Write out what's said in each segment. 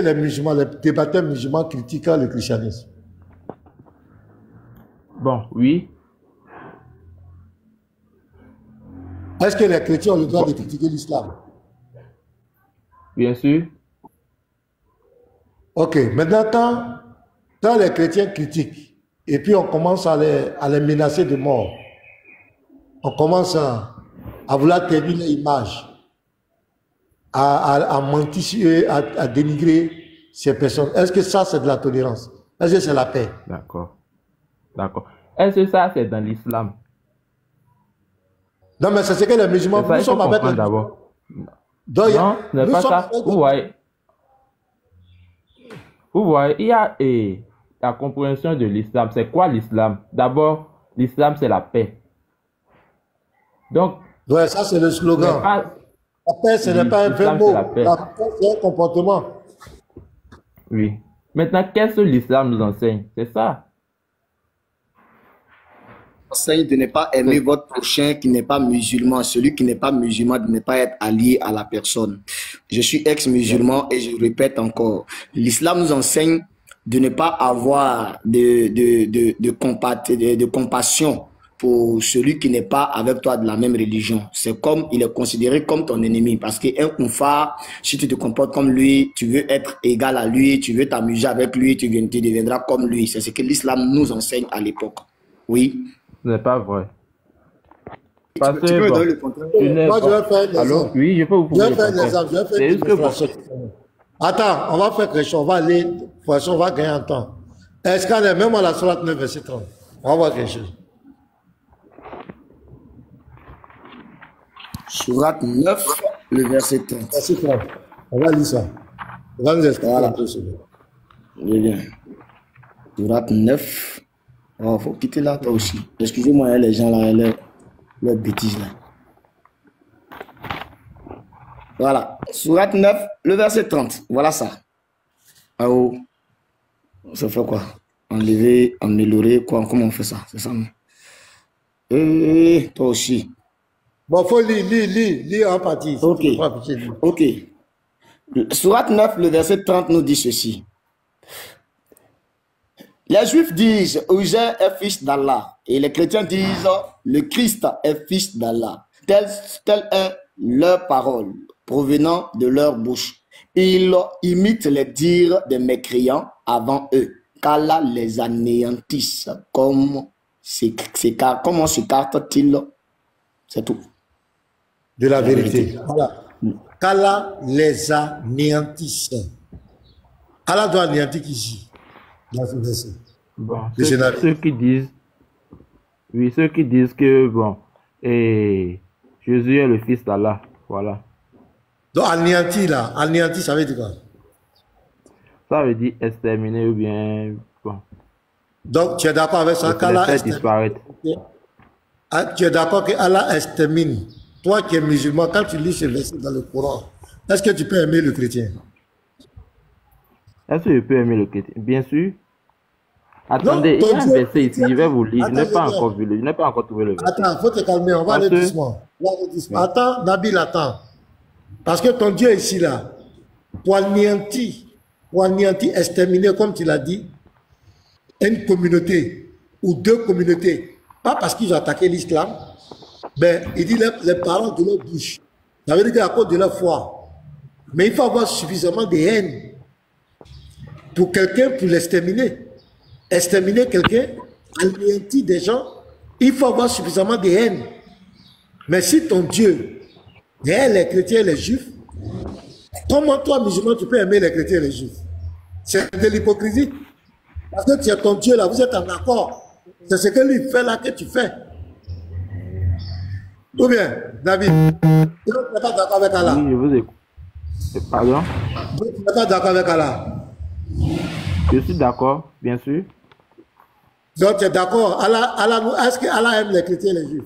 les musulmans, les débatteurs musulmans critiquent le christianisme? Bon, oui. Est-ce que les chrétiens ont le droit de critiquer l'islam? Bien sûr. Ok, maintenant, quand les chrétiens critiquent, et puis on commence à les menacer de mort, on commence à vouloir terminer l'image, à mentir sur eux, à dénigrer ces personnes. Est-ce que ça, c'est de la tolérance? Est-ce que c'est la paix? D'accord. D'accord. Est-ce que ça, c'est dans l'islam? Non, mais c'est ce que les musulmans, nous sommes avec les... d'abord. Non, ce n'est pas ça. Vous voyez, il y a la compréhension de l'islam. C'est quoi l'islam? D'abord, l'islam, c'est la paix. Donc, ouais, ça, c'est le slogan. La paix, ce n'est pas un vrai mot. La paix, c'est un comportement. Oui. Maintenant, qu'est-ce que l'islam nous enseigne? C'est ça. Enseigne de ne pas aimer votre prochain qui n'est pas musulman. Celui qui n'est pas musulman, de ne pas être allié à la personne. Je suis ex-musulman et je répète encore. L'islam nous enseigne de ne pas avoir de compassion pour celui qui n'est pas avec toi de la même religion. C'est comme, il est considéré comme ton ennemi. Parce qu'un koufar, si tu te comportes comme lui, tu veux être égal à lui, tu veux t'amuser avec lui, tu deviendras comme lui. C'est ce que l'islam nous enseigne à l'époque. Oui. Ce n'est pas vrai. Parce tu peux me donner le contraire. Moi, je vais faire les Alors, oui, je peux vous prouver. Je vais faire les exemples. C'est juste que attends, on va faire quelque chose. On va aller, de toute façon, on va gagner un temps. Est-ce qu'on est même à la sourate 9, verset 30? On va voir quelque chose. Sourate 9, le verset 30. Verset 30. On va lire ça. On va nous expliquer un peu ce bien. Sourate 9. Oh, faut quitter là, toi aussi. Excusez-moi, les gens là, leurs bêtises là. Voilà. Sourate 9, le verset 30. Voilà ça. Ah oh. Ça fait quoi? Enlever, améliorer, quoi? Comment on fait ça? C'est ça, non? Toi aussi. Bon, faut lire en partie. Ok. Ok. Sourate 9, le verset 30 nous dit ceci. Les Juifs disent Uzair est fils d'Allah et les chrétiens disent le Christ est fils d'Allah. Telle est leur parole provenant de leur bouche. Ils imitent les dires des mécréants avant eux, qu'Allah les anéantisse. Comment s'écarte-t-il? C'est tout. De la vérité. Voilà. Qu'Allah les anéantisse. Allah doit anéantir ici. Bon, ceux qui disent, oui, ceux qui disent que bon, et Jésus est le fils d'Allah, voilà. Donc anéanti là, anéanti ça veut dire quoi? Ça veut dire exterminer ou bien bon. Donc tu es d'accord avec ça qu'Allah disparaître. Tu es d'accord que Allah extermine. Toi qui es musulman, quand tu lis ce verset dans le Coran, est-ce que tu peux aimer le chrétien? Est-ce que je peux aimer le chrétien? Bien sûr. Attendez, il y a un verset ici, je vais vous lire. Je n'ai pas encore vu je n'ai pas encore trouvé le verset. Attends, il faut te calmer, on va aller doucement. Attends, Nabil, attends. Parce que ton Dieu est ici, là, pour anéantir, exterminer, comme tu l'as dit, une communauté ou deux communautés. Pas parce qu'ils ont attaqué l'islam, mais il dit les paroles de leur bouche. Ça veut dire qu'à cause de leur foi. Mais il faut avoir suffisamment de haine pour quelqu'un pour l'exterminer. Exterminer quelqu'un, anéantir des gens, il faut avoir suffisamment de haine. Mais si ton Dieu est les chrétiens et les juifs, comment toi, musulman, tu peux aimer les chrétiens et les juifs? C'est de l'hypocrisie. Parce que tu es ton Dieu là, vous êtes en accord. C'est ce que lui fait là que tu fais. Ou bien, David, tu n'es pas d'accord avec Allah? Oui, je vous écoute. Pardon? Tu n'es pas d'accord avec Allah? Je suis d'accord, bien sûr. Donc tu es d'accord? Est-ce que Allah aime les chrétiens et les juifs?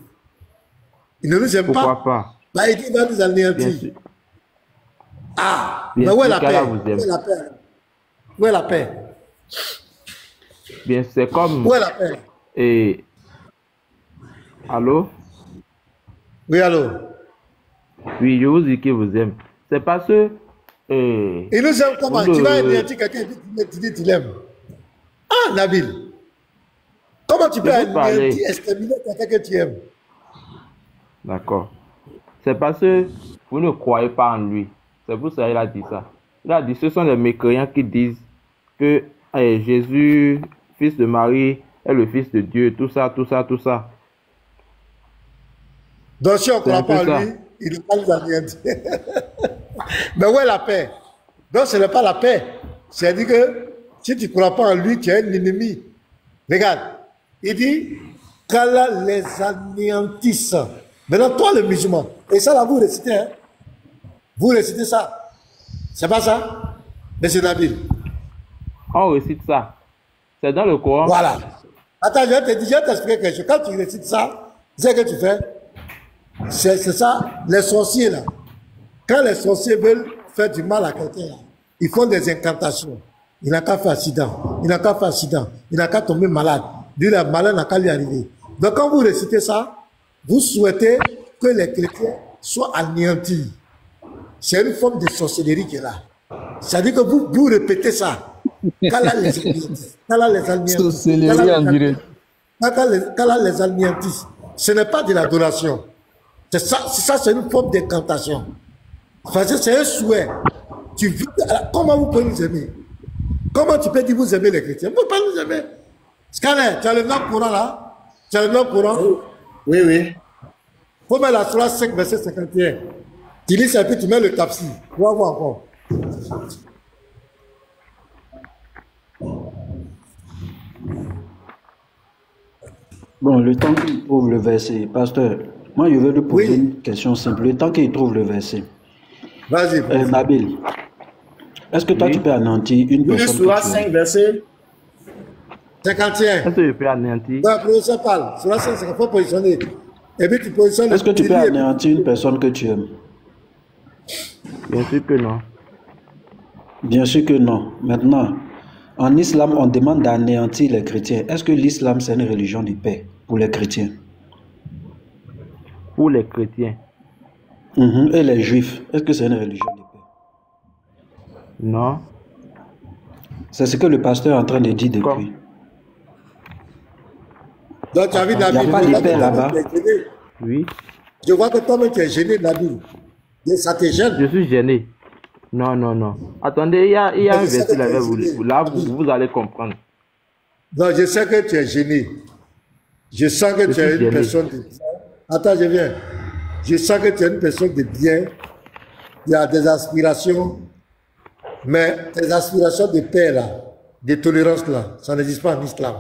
Il ne nous aime pas. Pourquoi pas? Bah, il dit qu'il va nous anéantir. Ah, mais où est la paix? Où est la paix? Où est la paix? Bien, c'est comme... Où est la paix? Et... Allô? Oui, allô? Oui, je vous dis qu'il vous aime. C'est parce que Et Il nous aime comment? Tu vas anéantir quelqu'un et tu dis tu l'aimes. Ah, Nabil. Comment tu peux anéantir, exterminer quelqu'un que tu aimes? D'accord. C'est parce que vous ne croyez pas en lui. C'est pour ça qu'il a dit ça. Il a dit, ce sont les mécréants qui disent que Jésus, fils de Marie, est le fils de Dieu, tout ça, tout ça, tout ça. Donc si on ne croit pas en lui, il ne peut pas nous anéantir. Mais où est la paix? Donc ce n'est pas la paix. C'est-à-dire que si tu ne crois pas en lui, tu es un ennemi. Regarde, il dit qu'Allah les anéantisse. Maintenant, toi le musulman, et ça là vous récitez, hein? Vous récitez ça. C'est pas ça, Monsieur Nabil? On récite ça. C'est dans le Coran. Voilà. Attends, je vais t'expliquer quelque chose. Quand tu récites ça, tu sais ce que tu fais? C'est ça, les sorciers là. Quand les sorciers veulent faire du mal à quelqu'un, ils font des incantations. Il n'a qu'à faire accident. Il n'a qu'à faire accident. Il n'a qu'à tomber malade. Lui, le malade n'a qu'à lui arriver. Donc quand vous récitez ça, vous souhaitez que les chrétiens soient anéantis. C'est une forme de sorcellerie qui est là. C'est-à-dire que vous répétez ça. Qu'Allah les anéantisse. Sorcellerie en direct. Qu'Allah les anéantisse. Ce n'est pas de l'adoration. C'est ça, c'est une forme d'incantation. Parce que c'est un souhait. Comment vous pouvez nous aimer? Comment tu peux dire vous aimez les chrétiens? Vous ne pouvez pas nous aimer. Scanner, tu as le nom courant là? Tu as le nom courant? Oui, oui. Faut mettre la Surah 5, verset 51. Tu lis ça et puis tu mets le tafsir. On va voir encore. Bon, le temps qu'il trouve le verset, pasteur, moi je veux lui poser une question simple. Le temps qu'il trouve le verset. Vas-y. Nabil, est-ce que toi tu peux anéantir une personne? Surah 5, verset 51. Est-ce que je peux anéantir? Le professeur parle. Surah 5, il faut positionner. Et puis tu positionnes. Est-ce que tu peux anéantir une personne que tu aimes? Bien sûr que non. Bien sûr que non. Maintenant, en islam, on demande d'anéantir les chrétiens. Est-ce que l'islam, c'est une religion de paix pour les chrétiens? Pour les chrétiens. Et les juifs, est-ce que c'est une religion de paix? Non. C'est ce que le pasteur est en train de dire depuis. Donc, tu as vu Il n'y a pas de paix là-bas. Oui. Je vois que toi-même tu es gêné, Nabil. Ça te gêne. Je suis gêné. Non, non, non. Attendez, il y a un verset là, vous allez comprendre. Non, je sais que tu es gêné. Je sens que tu es une personne de bien. Attends, je viens. Je sens que tu es une personne de bien. Il y a des aspirations. Mais tes aspirations de paix là, de tolérance là, ça n'existe pas en islam.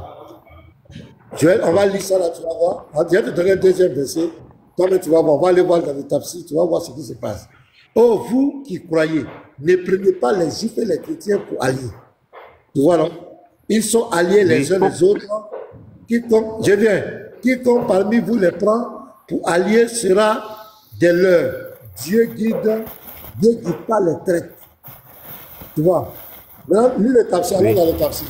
Joël, on va lire ça là, tu vas voir. Je vais te donner un deuxième verset. Toi-même, tu vas voir. On va aller voir dans le tafsir, tu vas voir ce qui se passe. Oh, vous qui croyez, ne prenez pas les juifs et les chrétiens pour alliés. Tu vois, non? Ils sont alliés les uns les autres. Quiconque parmi vous les prend pour alliés sera des leurs. Dieu guide pas les traîtres. Tu vois? Maintenant, lis le tafsir, allons dans le tafsir.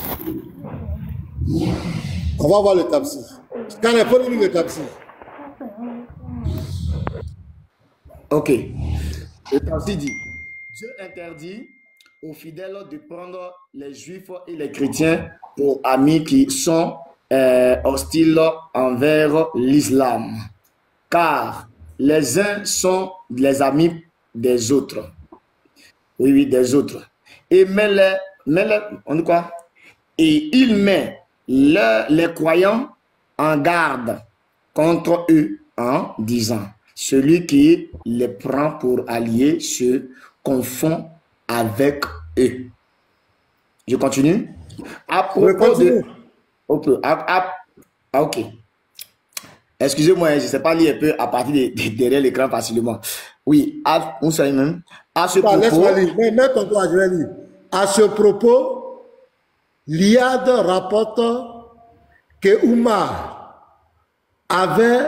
On va voir le tafsir. Quand il faut lire le tafsir. Ok. Le tafsir dit, Dieu interdit aux fidèles de prendre les juifs et les chrétiens pour amis qui sont hostiles envers l'islam. Car les uns sont les amis des autres. Oui, des autres. Et on dit quoi? Et il met les croyants en garde contre eux en disant, celui qui les prend pour alliés se confond avec eux. Je continue. À propos de... Ok. Excusez-moi, je ne sais pas lire un peu à partir de derrière l'écran facilement. Oui, on sait même. À ce propos... Laisse-moi lire. Mets ton doigt, je vais lire. À ce propos, l'IAD rapporte que Oumar avait...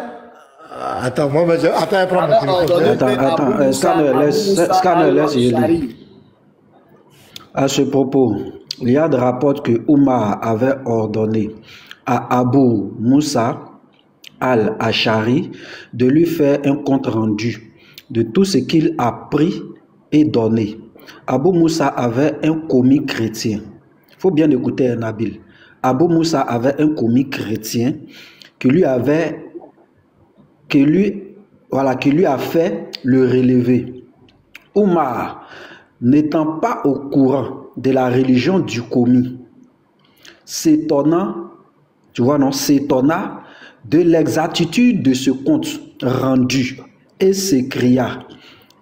Attends, moi, attends, prends mon téléphone. Attends, Scanner, laisse lire. À ce propos, l'IAD rapporte que Oumar avait ordonné à Abu Moussa al-Ashari de lui faire un compte rendu de tout ce qu'il a pris et donné. Abou Moussa avait un commis chrétien. Il faut bien écouter Nabil. Abou Moussa avait un commis chrétien qui lui a fait le relever. Oumar, n'étant pas au courant de la religion du commis, s'étonna de l'exactitude de ce compte rendu et s'écria,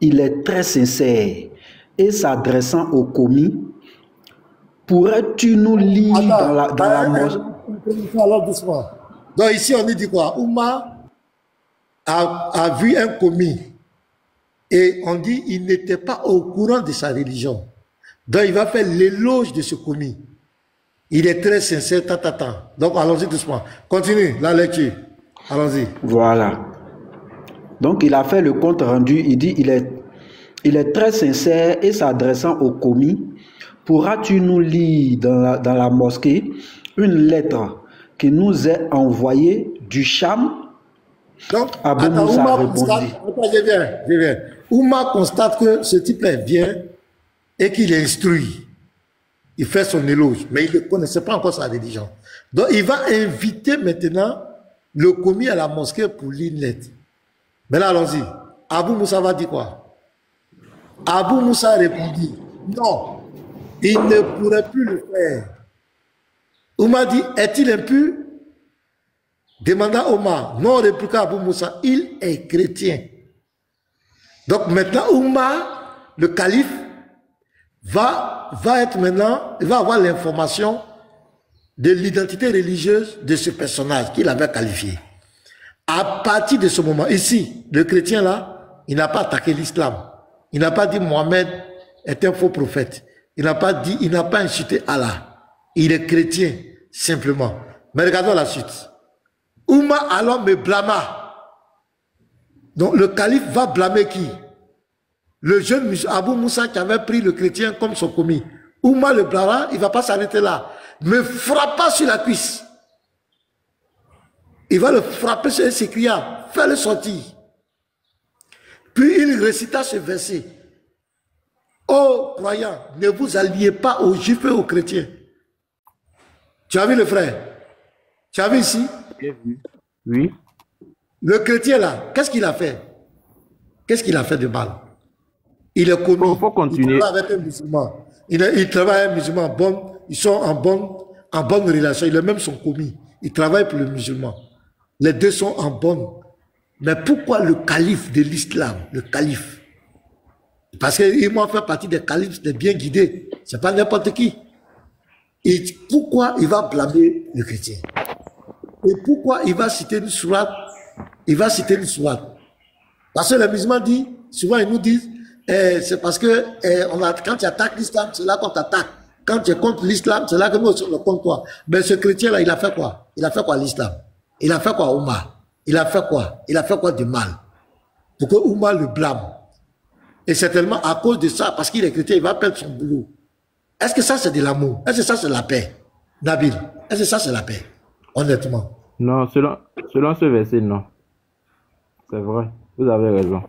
il est très sincère, et s'adressant au commis, pourrais-tu nous lire dans la mosquée? Alors doucement. Donc ici on dit quoi? Oumar a vu un commis et on dit il n'était pas au courant de sa religion. Donc il va faire l'éloge de ce commis. Il est très sincère, Donc allons-y doucement. Continue la lecture. Allons-y. Voilà. Donc il a fait le compte rendu. Il dit il est très sincère et s'adressant au commis, pourras-tu nous lire dans la mosquée une lettre qui nous est envoyée du Cham? Donc, Abou Moussa répondit. Je viens. Oumar constate que ce type-là vient et qu'il est instruit. Il fait son éloge, mais il ne connaissait pas encore sa religion. Donc, il va inviter maintenant le commis à la mosquée pour lire une lettre. Mais là, allons-y. Abou Moussa va dire quoi? Abou Moussa répondit, non, il ne pourrait plus le faire. Oumar dit, est-il impur? Demanda Omar. Non, répliqua Abou Moussa, il est chrétien. Donc maintenant, Oumar, le calife, va être maintenant, il va avoir l'information de l'identité religieuse de ce personnage qu'il avait qualifié. À partir de ce moment, ici, le chrétien là, il n'a pas attaqué l'islam. Il n'a pas dit Mohamed est un faux prophète. Il n'a pas insulté Allah. Il est chrétien, simplement. Mais regardons la suite. Oumar alors me blâma. Donc le calife va blâmer qui? Le jeune Abou Moussa qui avait pris le chrétien comme son commis. Oumar le blâma, il ne va pas s'arrêter là. Me frappa sur la cuisse. Il va le frapper sur et s'écria, fais-le sortir. Puis il récita ce verset. Ô croyants, ne vous alliez pas aux juifs et aux chrétiens. Tu as vu le frère? Tu as vu ici? Oui. Le chrétien là, qu'est-ce qu'il a fait? Qu'est-ce qu'il a fait de mal? Il est commis. Faut continuer. Il travaille avec un musulman. Il travaille avec un musulman bon. Ils sont en bonne relation. Il est même son commis. Il travaille pour le musulman. Les deux sont en bonne. Mais pourquoi le calife de l'islam? Le calife. Parce qu'il m'a fait partie des califes, des bien guidés. C'est pas n'importe qui. Et pourquoi il va blâmer le chrétien? Et pourquoi il va citer une sourate? Il va citer une sourate. Parce que les musulmans disent, souvent ils nous disent, c'est parce que quand tu attaques l'islam, c'est là qu'on t'attaque. Quand tu es contre l'islam, c'est là que nous sommes contre toi. Mais ce chrétien-là, il a fait quoi? Il a fait quoi l'islam? Il a fait quoi Oumar? Il a fait quoi? Il a fait quoi de mal? Pour que Oumar le blâme. Et certainement à cause de ça, parce qu'il est chrétien, il va perdre son boulot. Est-ce que ça c'est de l'amour? Est-ce que ça c'est la paix? Nabil, est-ce que ça c'est la paix? Honnêtement. Non, selon ce verset, non. C'est vrai, vous avez raison.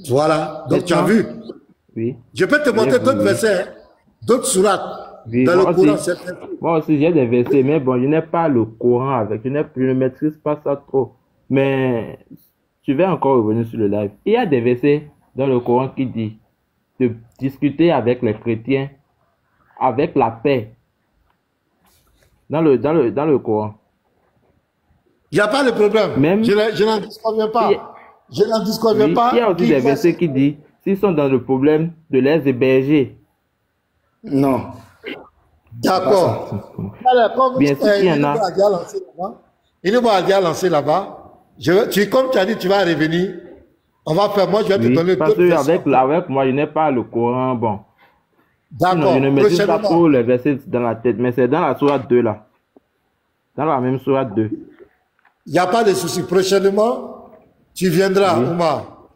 Voilà, donc tu as vu. Oui. Je peux te montrer d'autres versets, d'autres sourates oui, dans le Coran. Moi aussi, j'ai des versets, mais bon, je n'ai pas le Coran avec, je ne maîtrise pas ça trop. Mais je vais encore revenir sur le live. Il y a des versets dans le Coran qui dit de discuter avec les chrétiens avec la paix. Dans le Coran. Il n'y a pas de problème. Même, je n'en disconviens pas. Je n'en disconviens pas. Il y a aussi des versets qui disent s'ils sont dans le problème de les héberger. Non. D'accord. Bien sûr qu'il y en a. Il nous va déjà lancer là-bas. Comme tu as dit, tu vas revenir. On va faire, moi je vais te donner parce que avec moi, je n'ai pas le Coran, bon. D'accord. Je ne maîtrise pas trop les versets dans la tête, mais c'est dans la sourate 2 là. Dans la même sourate 2. Il n'y a pas de souci. Prochainement, tu viendras, Oumar.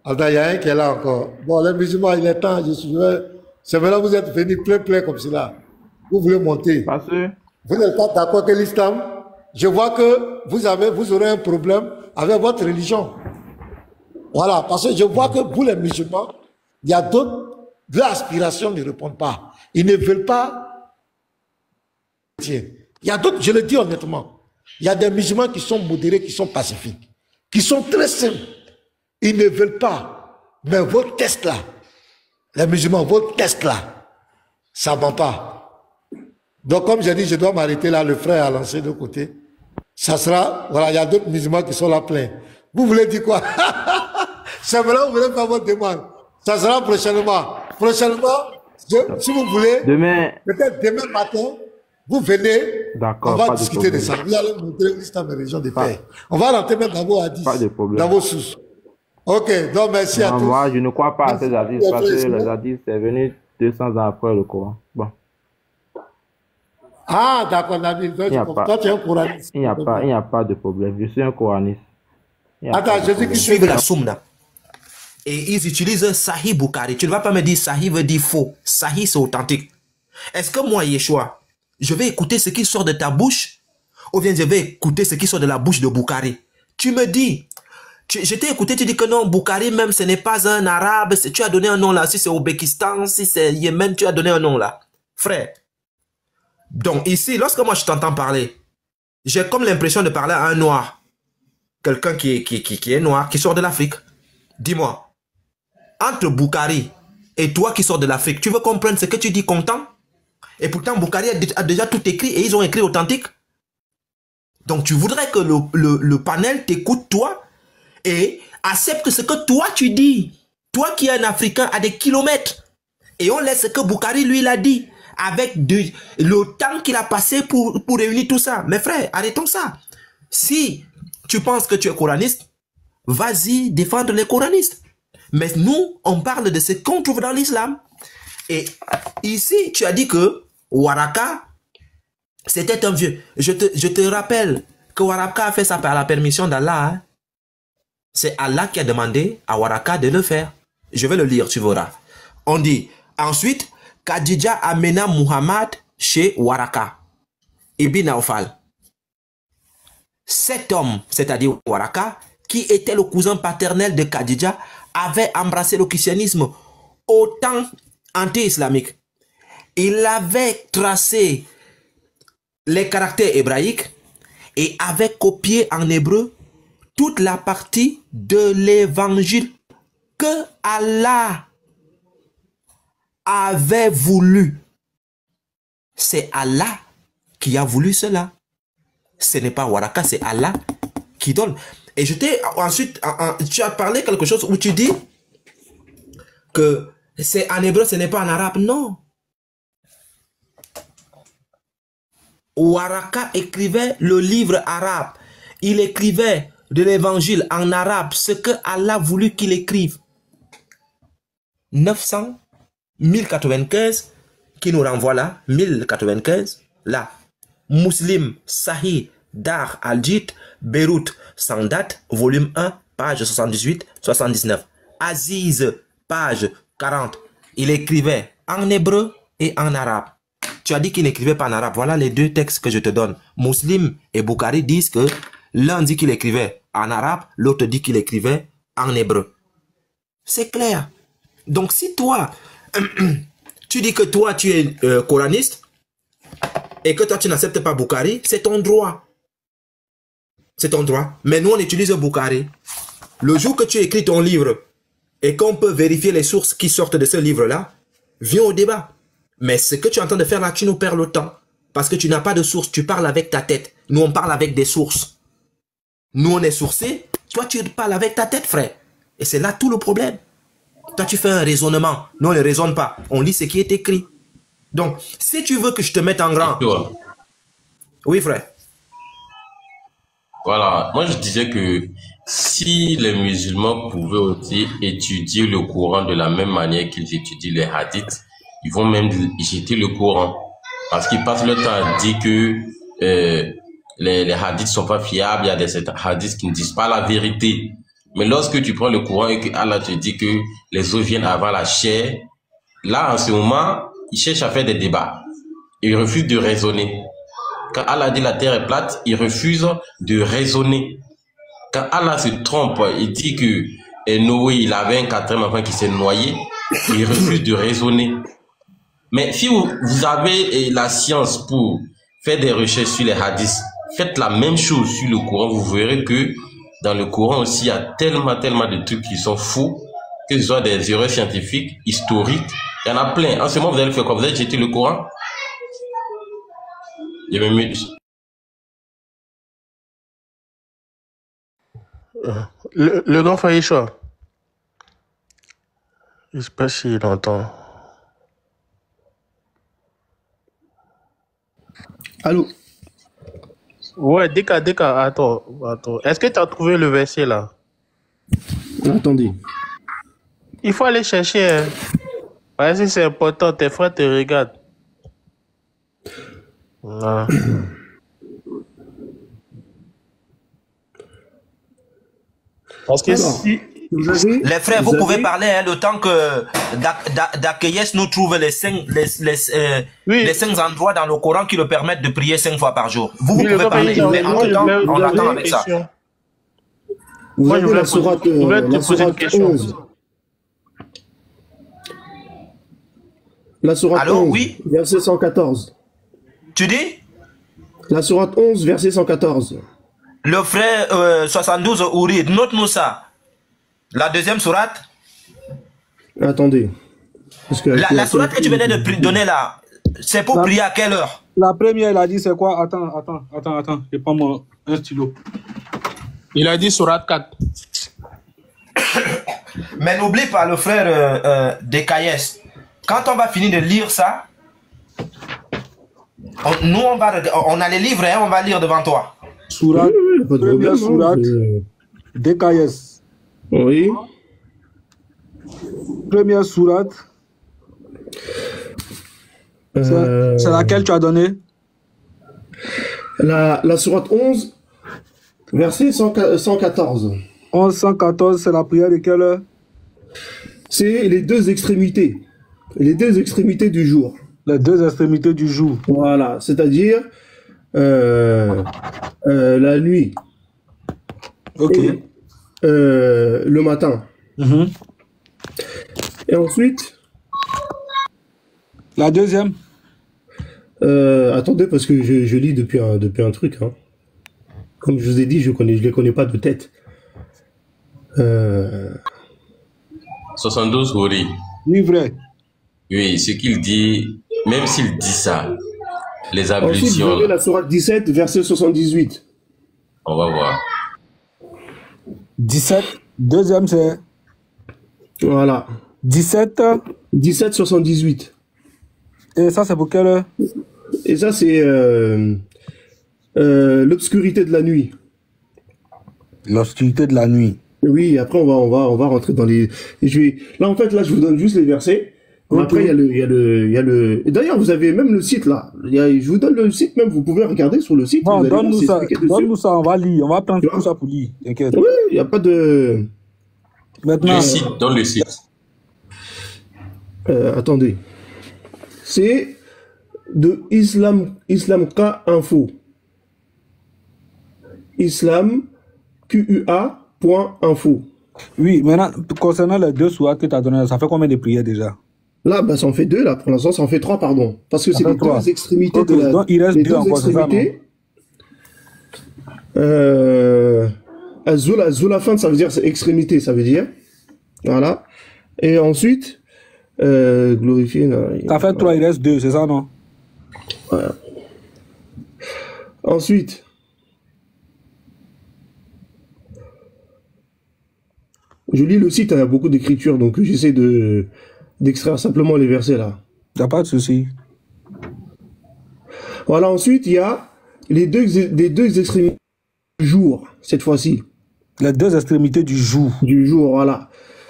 Il y a un qui est là encore. Bon, les musulmans, il est temps. C'est maintenant que vous êtes venus plein comme cela. Vous voulez monter. Parce que vous n'êtes pas d'accord que l'islam. Je vois que vous aurez un problème avec votre religion. Voilà, parce que je vois que vous les musulmans, Il y a d'autres, leur aspiration ne répond pas. Ils ne veulent pas. Il y a d'autres, je le dis honnêtement, il y a des musulmans qui sont modérés, qui sont pacifiques, qui sont très simples. Ils ne veulent pas. Mais vos tests là, les musulmans, vos tests là, ça ne va pas. Donc comme j'ai dit, je dois m'arrêter là, le frère a lancé de côté. Ça sera, voilà, il y a d'autres musulmans qui sont là pleins. Vous voulez dire quoi? C'est vrai, vous voulez faire votre demande. Ça sera prochainement. Prochainement, si vous voulez, peut-être demain matin, vous venez, on va discuter de ça. Vous allez montrer l'islam et la religion de paix. On va rentrer même dans vos hadiths, dans vos sources. Ok, donc merci à tous. Moi, je ne crois pas à ces hadiths parce que les hadiths, c'est venu 200 ans après le Coran. Bon. Ah, d'accord, Nabil. Toi, tu es un coraniste. Il n'y a pas de problème. Je suis un coraniste. Attends, Jésus qui suivent la Sunna. Et ils utilisent Sahih Bukhari. Tu ne vas pas me dire Sahih veut dire faux. Sahih, c'est authentique. Est-ce que moi, Yeshua, je vais écouter ce qui sort de ta bouche ou bien je vais écouter ce qui sort de la bouche de Bukhari? Tu me dis, je t'ai écouté, tu dis que non, Bukhari même, ce n'est pas un arabe. Tu as donné un nom là. Si c'est Ouzbékistan, si c'est Yémen, tu as donné un nom là. Frère. Donc ici, lorsque moi je t'entends parler, j'ai comme l'impression de parler à un noir. Quelqu'un qui est noir, qui sort de l'Afrique. Dis-moi. Entre Bukhari et toi qui sors de l'Afrique, tu veux comprendre ce que tu dis content? Et pourtant, Bukhari a déjà tout écrit et ils ont écrit authentique. Donc, tu voudrais que le panel t'écoute, toi, et accepte ce que toi, tu dis. Toi qui es un Africain à des kilomètres. Et on laisse ce que Bukhari, lui, l'a dit. Avec le temps qu'il a passé pour réunir tout ça. Mes frères, arrêtons ça. Si tu penses que tu es coraniste, vas-y défendre les coranistes. Mais nous, on parle de ce qu'on trouve dans l'islam. Et ici, tu as dit que Waraka, c'était un vieux. Je te rappelle que Waraka a fait ça par la permission d'Allah. Hein. C'est Allah qui a demandé à Waraka de le faire. Je vais le lire, tu verras. On dit, ensuite, Khadija amena Muhammad chez Waraka, Ibn Awfal. Cet homme, c'est-à-dire Waraka, qui était le cousin paternel de Khadija, avait embrassé le christianisme au temps anti-islamique. Il avait tracé les caractères hébraïques et avait copié en hébreu toute la partie de l'évangile que Allah avait voulu. C'est Allah qui a voulu cela. Ce n'est pas Waraka, c'est Allah qui donne. Et je t'ai ensuite, tu as parlé quelque chose où tu dis que c'est en hébreu, ce n'est pas en arabe. Non. Waraka écrivait le livre arabe. Il écrivait de l'évangile en arabe, ce que Allah a voulu qu'il écrive. 1095, qui nous renvoie là, 1095, là. Muslim Sahih Dar al-Jid, Beyrouth, sans date, volume 1, page 78-79. Aziz, page 40. Il écrivait en hébreu et en arabe. Tu as dit qu'il n'écrivait pas en arabe. Voilà les deux textes que je te donne. Muslim et Bukhari disent que l'un dit qu'il écrivait en arabe, l'autre dit qu'il écrivait en hébreu. C'est clair. Donc si toi, tu dis que toi tu es coraniste et que toi tu n'acceptes pas Bukhari, c'est ton droit. C'est ton droit. Mais nous on utilise Bukhari. Le jour que tu écris ton livre et qu'on peut vérifier les sources qui sortent de ce livre-là, viens au débat. Mais ce que tu es en train de faire là, tu nous perds le temps. Parce que tu n'as pas de source, tu parles avec ta tête. Nous on parle avec des sources. Nous on est sourcés, toi tu parles avec ta tête frère. Et c'est là tout le problème. Toi tu fais un raisonnement, nous on ne raisonne pas. On lit ce qui est écrit. Donc, si tu veux que je te mette en grand... Oui frère. Voilà, moi je disais que si les musulmans pouvaient aussi étudier le Coran de la même manière qu'ils étudient les hadiths, ils vont même jeter le Coran. Parce qu'ils passent le temps à dire que les hadiths sont pas fiables, il y a des hadiths qui ne disent pas la vérité. Mais lorsque tu prends le Coran et que Allah te dit que les eaux viennent avant la chair, là en ce moment, ils cherchent à faire des débats. Ils refusent de raisonner. Quand Allah dit la terre est plate, ils refusent de raisonner. Quand Allah se trompe, il dit que Noé, il avait un quatrième enfant qui s'est noyé. et refusent de raisonner. Mais si vous avez la science pour faire des recherches sur les hadiths, faites la même chose sur le Coran, vous verrez que dans le Coran aussi, il y a tellement de trucs qui sont faux, que ce soit des erreurs scientifiques, historiques, il y en a plein. En ce moment, vous allez faire quoi? Vous allez jeter le Coran? Il y a même... Le grand frère Yeshua, je ne sais pas s'il entend. Allô? Ouais, Deka, attends. Est-ce que tu as trouvé le verset là? Attendez. Il faut aller chercher. Hein. Parce que c'est important, tes frères te regardent. Voilà. Parce que si... Les frères, vous pouvez parler hein, le temps que Dakeyes nous trouve les cinq endroits dans le Coran qui le permettent de prier 5 fois par jour. Vous pouvez parler, mais en tout temps, on attend avec ça. Vous avez la sourate 11. La sourate 11, oui? Verset 114. Tu dis? La sourate 11, verset 114. Le frère 72, Ourid, note-nous ça. La deuxième sourate. Attendez. Parce que la sourate que tu venais de donner là, c'est pour prier à quelle heure? La première, il a dit c'est quoi? Attends. Je prends un stylo. Il a dit sourate 4. Mais n'oublie pas le frère Dekayes. Quand on va finir de lire ça, on a les livres, hein, on va lire devant toi. Sourate, première sourate, Dekayes. Oui. Première sourate. C'est laquelle tu as donné? La sourate 11, verset 114. 114, c'est la prière de quelle heure? C'est les deux extrémités. Les deux extrémités du jour. Les deux extrémités du jour. Voilà, c'est-à-dire la nuit. Ok. Et, le matin. Et ensuite la deuxième. Attendez, parce que je lis depuis un truc. Hein. Comme je vous ai dit, je les connais pas de tête. 72 Hori. Oui, vrai. Oui, ce qu'il dit, même s'il dit ça, les ablutions. Ensuite, vous avez la sourate 17, verset 78. On va voir. 17, deuxième c'est... Voilà. 17, 78. Et ça, c'est pour quelle heure? Et ça, c'est l'obscurité de la nuit. L'obscurité de la nuit. Oui, après, on va rentrer dans les... Là, en fait, je vous donne juste les versets. Okay. Après, il y a le... Et d'ailleurs, vous avez même le site, là. Je vous donne le site, même, vous pouvez regarder sur le site. Non, donne-nous ça, on va lire. On va prendre tout ça pour lire, t'inquiète. Oui, il n'y a pas de... Maintenant... Le site, dans le site. Attendez. C'est de Islamka Info. Islam, QUA.info. Oui, maintenant, concernant les deux sourates que tu as donné, ça fait combien de prières déjà? Là, ça en fait 2, là. Pour l'instant, ça en fait 3, pardon. Parce que c'est les deux extrémités de la... Donc, il reste 2 encore, c'est ça, Zulafan, ça veut dire extrémité, ça veut dire. Voilà. Et ensuite, glorifier... Ça fait 3, il reste 2, c'est ça, non? Voilà. Ensuite... Je lis le site, il y a beaucoup d'écriture, donc j'essaie d'extraire simplement les versets là. Il n'y a pas de souci. Voilà, ensuite, il y a les deux extrémités du jour, cette fois-ci. Les deux extrémités du jour. Du jour, voilà.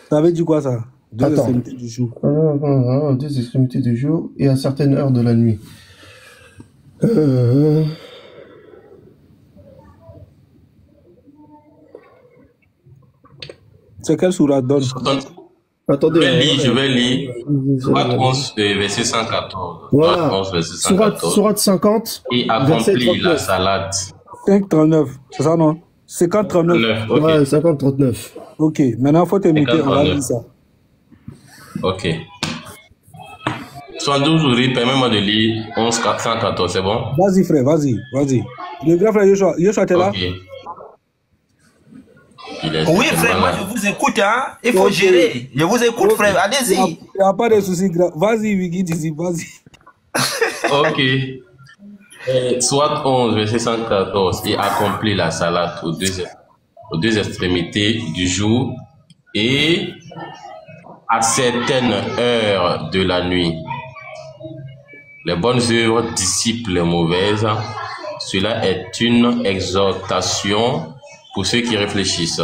Ça veut dire quoi ça? Deux extrémités du jour. Deux extrémités du jour et à certaines heures de la nuit. C'est quelle sourate donne? Attendez. Je vais lire. Sourate 11, verset 114. Voilà. 11, verset 114. Sourate 50. Et accomplit la salade. 5,39. C'est ça, non? 50,39. Okay. Ouais, 50,39. Ok. Maintenant, il faut t'imiter. On va lire ça. Ok. 72 ouvriers, permets-moi de lire 1114, c'est bon? Vas-y, frère, vas-y. Le grand frère Yoshua, t'es là? Ok. Oui, frère, moi je vous écoute, hein. Il faut gérer. Je vous écoute, frère. Allez-y. Il n'y a pas de souci. Vas-y, Wiki, vas-y. Ok. Soit 11, verset 114, et accomplit la salade aux deux extrémités du jour et à certaines heures de la nuit. Les bonnes œuvres dissipent les mauvaises. Cela est une exhortation pour ceux qui réfléchissent.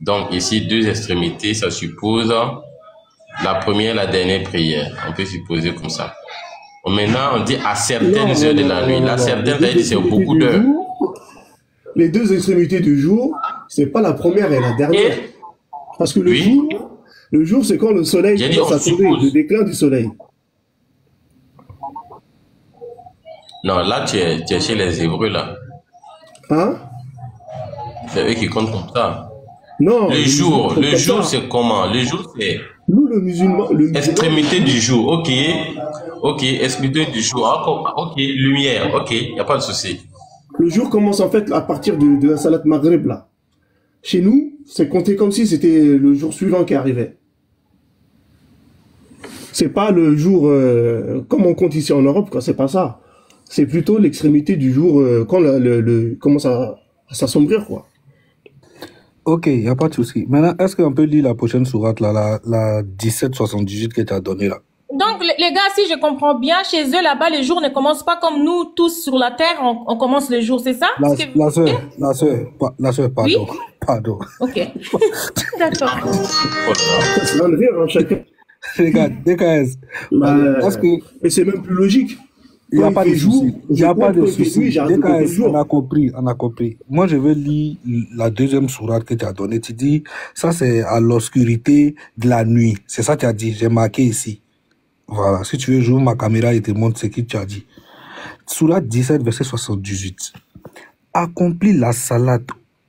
Donc ici, deux extrémités, ça suppose la première et la dernière prière. On peut supposer comme ça. Maintenant, on dit à certaines heures de la nuit. La certaine, c'est beaucoup d'heures. Les deux extrémités du jour, c'est pas la première et la dernière. Parce que le jour, c'est quand le soleil commence à tomber, le déclin du soleil. Non, là, tu es chez les Hébreux, là. Hein? C'est eux qui comptent comme ça. Non. Le jour, c'est comment? Le jour, c'est... Nous, le musulman... Extrémité du jour, ok. Ok, extrémité du jour. Ok, lumière, ok, il n'y a pas de souci. Le jour commence en fait à partir de la salat Maghrib, là. Chez nous, c'est compté comme si c'était le jour suivant qui arrivait. C'est pas le jour comme on compte ici en Europe, quoi. C'est pas ça. C'est plutôt l'extrémité du jour quand le commence à s'assombrir, quoi. Ok, il n'y a pas de souci. Maintenant, est-ce qu'on peut lire la prochaine sourate, là, la 1778 que tu as donnée, là? Donc, les gars, si je comprends bien, chez eux, là-bas, les jours ne commencent pas comme nous, tous sur la terre, on commence le jour, c'est ça? La sœur, pardon. Oui? Pardon. Ok. D'accord. C'est un rire, hein, chacun. Regarde, DKS. Et c'est même plus logique. Il n'y a pas de souci. Il n'y a pas de souci. DKS, on a compris. Moi, je vais lire la deuxième sourate que tu as donnée. Tu dis, ça c'est à l'obscurité de la nuit. C'est ça que tu as dit. J'ai marqué ici. Voilà. Si tu veux, j'ouvre ma caméra et te montre ce que tu as dit. Sourate 17, verset 78. Accomplis la salade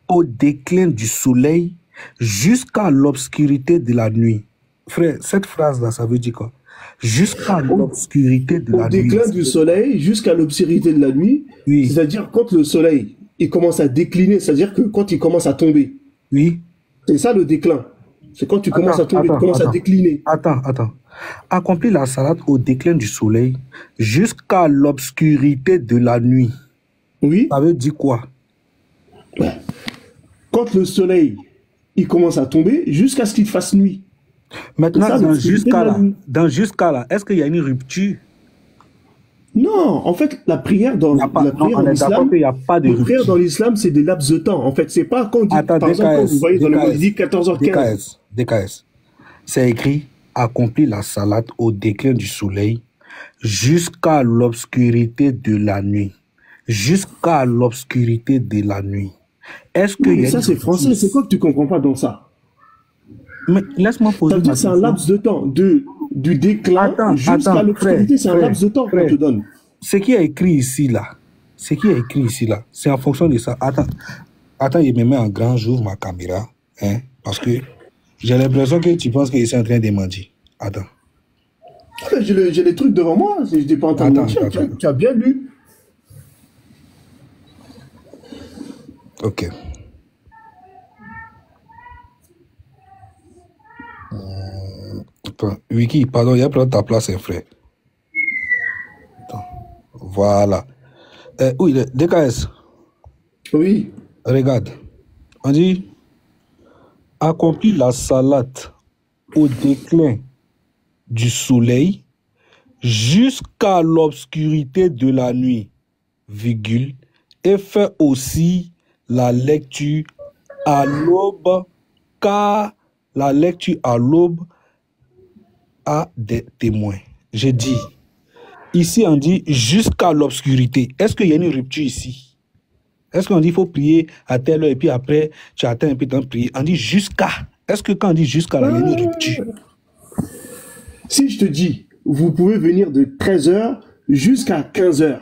au déclin du soleil jusqu'à l'obscurité de la nuit. Frère, cette phrase-là, ça veut dire quoi? Jusqu'à l'obscurité de la nuit. Au déclin du soleil, jusqu'à l'obscurité de la nuit, oui. C'est-à-dire quand le soleil il commence à décliner, c'est-à-dire que quand il commence à tomber. Oui. C'est ça le déclin. C'est quand tu commences à tomber, tu commences à décliner. Attends. Accomplis la salade au déclin du soleil jusqu'à l'obscurité de la nuit. Oui. Ça veut dire quoi? Quand le soleil il commence à tomber jusqu'à ce qu'il fasse nuit. Maintenant, dans jusqu'à là, est-ce qu'il y a une rupture? Non, en fait, la prière dans l'islam, c'est des laps de temps. En fait, c'est pas quand on dit, par exemple, quand vous voyez dans le midi 14h15. DKS. C'est écrit, accomplis la salade au déclin du soleil jusqu'à l'obscurité de la nuit. Jusqu'à l'obscurité de la nuit. Est-ce que ça, c'est français. C'est quoi que tu comprends pas dans ça? Mais laisse-moi poser ma question. C'est un laps de temps du déclin jusqu'à l'obscurité. C'est un laps de temps qu'on te donne. Ce qui est écrit ici là, c'est en fonction de ça. Attends, il me met en grand jour ma caméra, hein, parce que j'ai l'impression que tu penses que je suis en train de mentir. Attends. J'ai les trucs devant moi. Je n'étais pas en train de mentir. Tu as bien lu. Ok. Wiki, pardon, il y a prendre ta place, hein, frère. Attends. Voilà. Oui, DKS. Oui. Regarde. On dit, accomplis la salade au déclin du soleil jusqu'à l'obscurité de la nuit, virgule, et fais aussi la lecture à l'aube, car la lecture à l'aube a des témoins. J'ai dit, ici on dit jusqu'à l'obscurité. Est-ce qu'il y a une rupture ici? Est-ce qu'on dit qu'il faut prier à telle heure et puis après tu attends un peu de temps de prier? On dit jusqu'à. Est-ce que quand on dit jusqu'à, là, il y a une rupture? Si je te dis, vous pouvez venir de 13h jusqu'à 15h,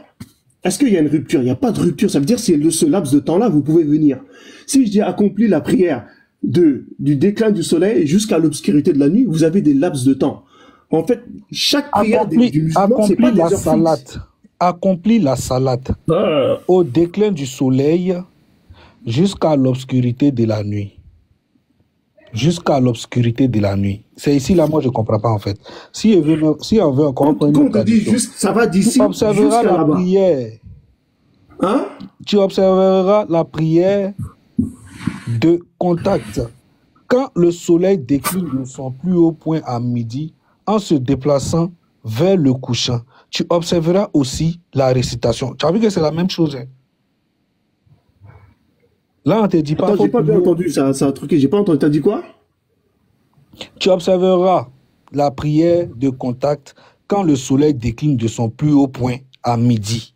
est-ce qu'il y a une rupture? Il n'y a pas de rupture. Ça veut dire que c'est ce laps de temps-là, vous pouvez venir. Si je dis accomplis la prière du déclin du soleil jusqu'à l'obscurité de la nuit, vous avez des laps de temps. En fait, chaque prière du musulman, c'est Accomplis pas des la heures fixes. salate. Accomplis la salate au déclin du soleil jusqu'à l'obscurité de la nuit. Jusqu'à l'obscurité de la nuit. C'est ici, là, moi, je ne comprends pas, en fait. Si on veut encore prendre Quand une on te dit tradition, juste, ça va d'ici tu observeras jusqu'à la là-bas. prière. Hein? Tu observeras la prière de contact. Quand le soleil décline de son plus haut point à midi, en se déplaçant vers le couchant, tu observeras aussi la récitation. Tu as vu que c'est la même chose, hein? Là, on ne te dit pas... Attends, j'ai pas bien entendu, ça a truqué. J'ai pas entendu. T'as dit quoi? Tu observeras la prière de contact quand le soleil décline de son plus haut point à midi,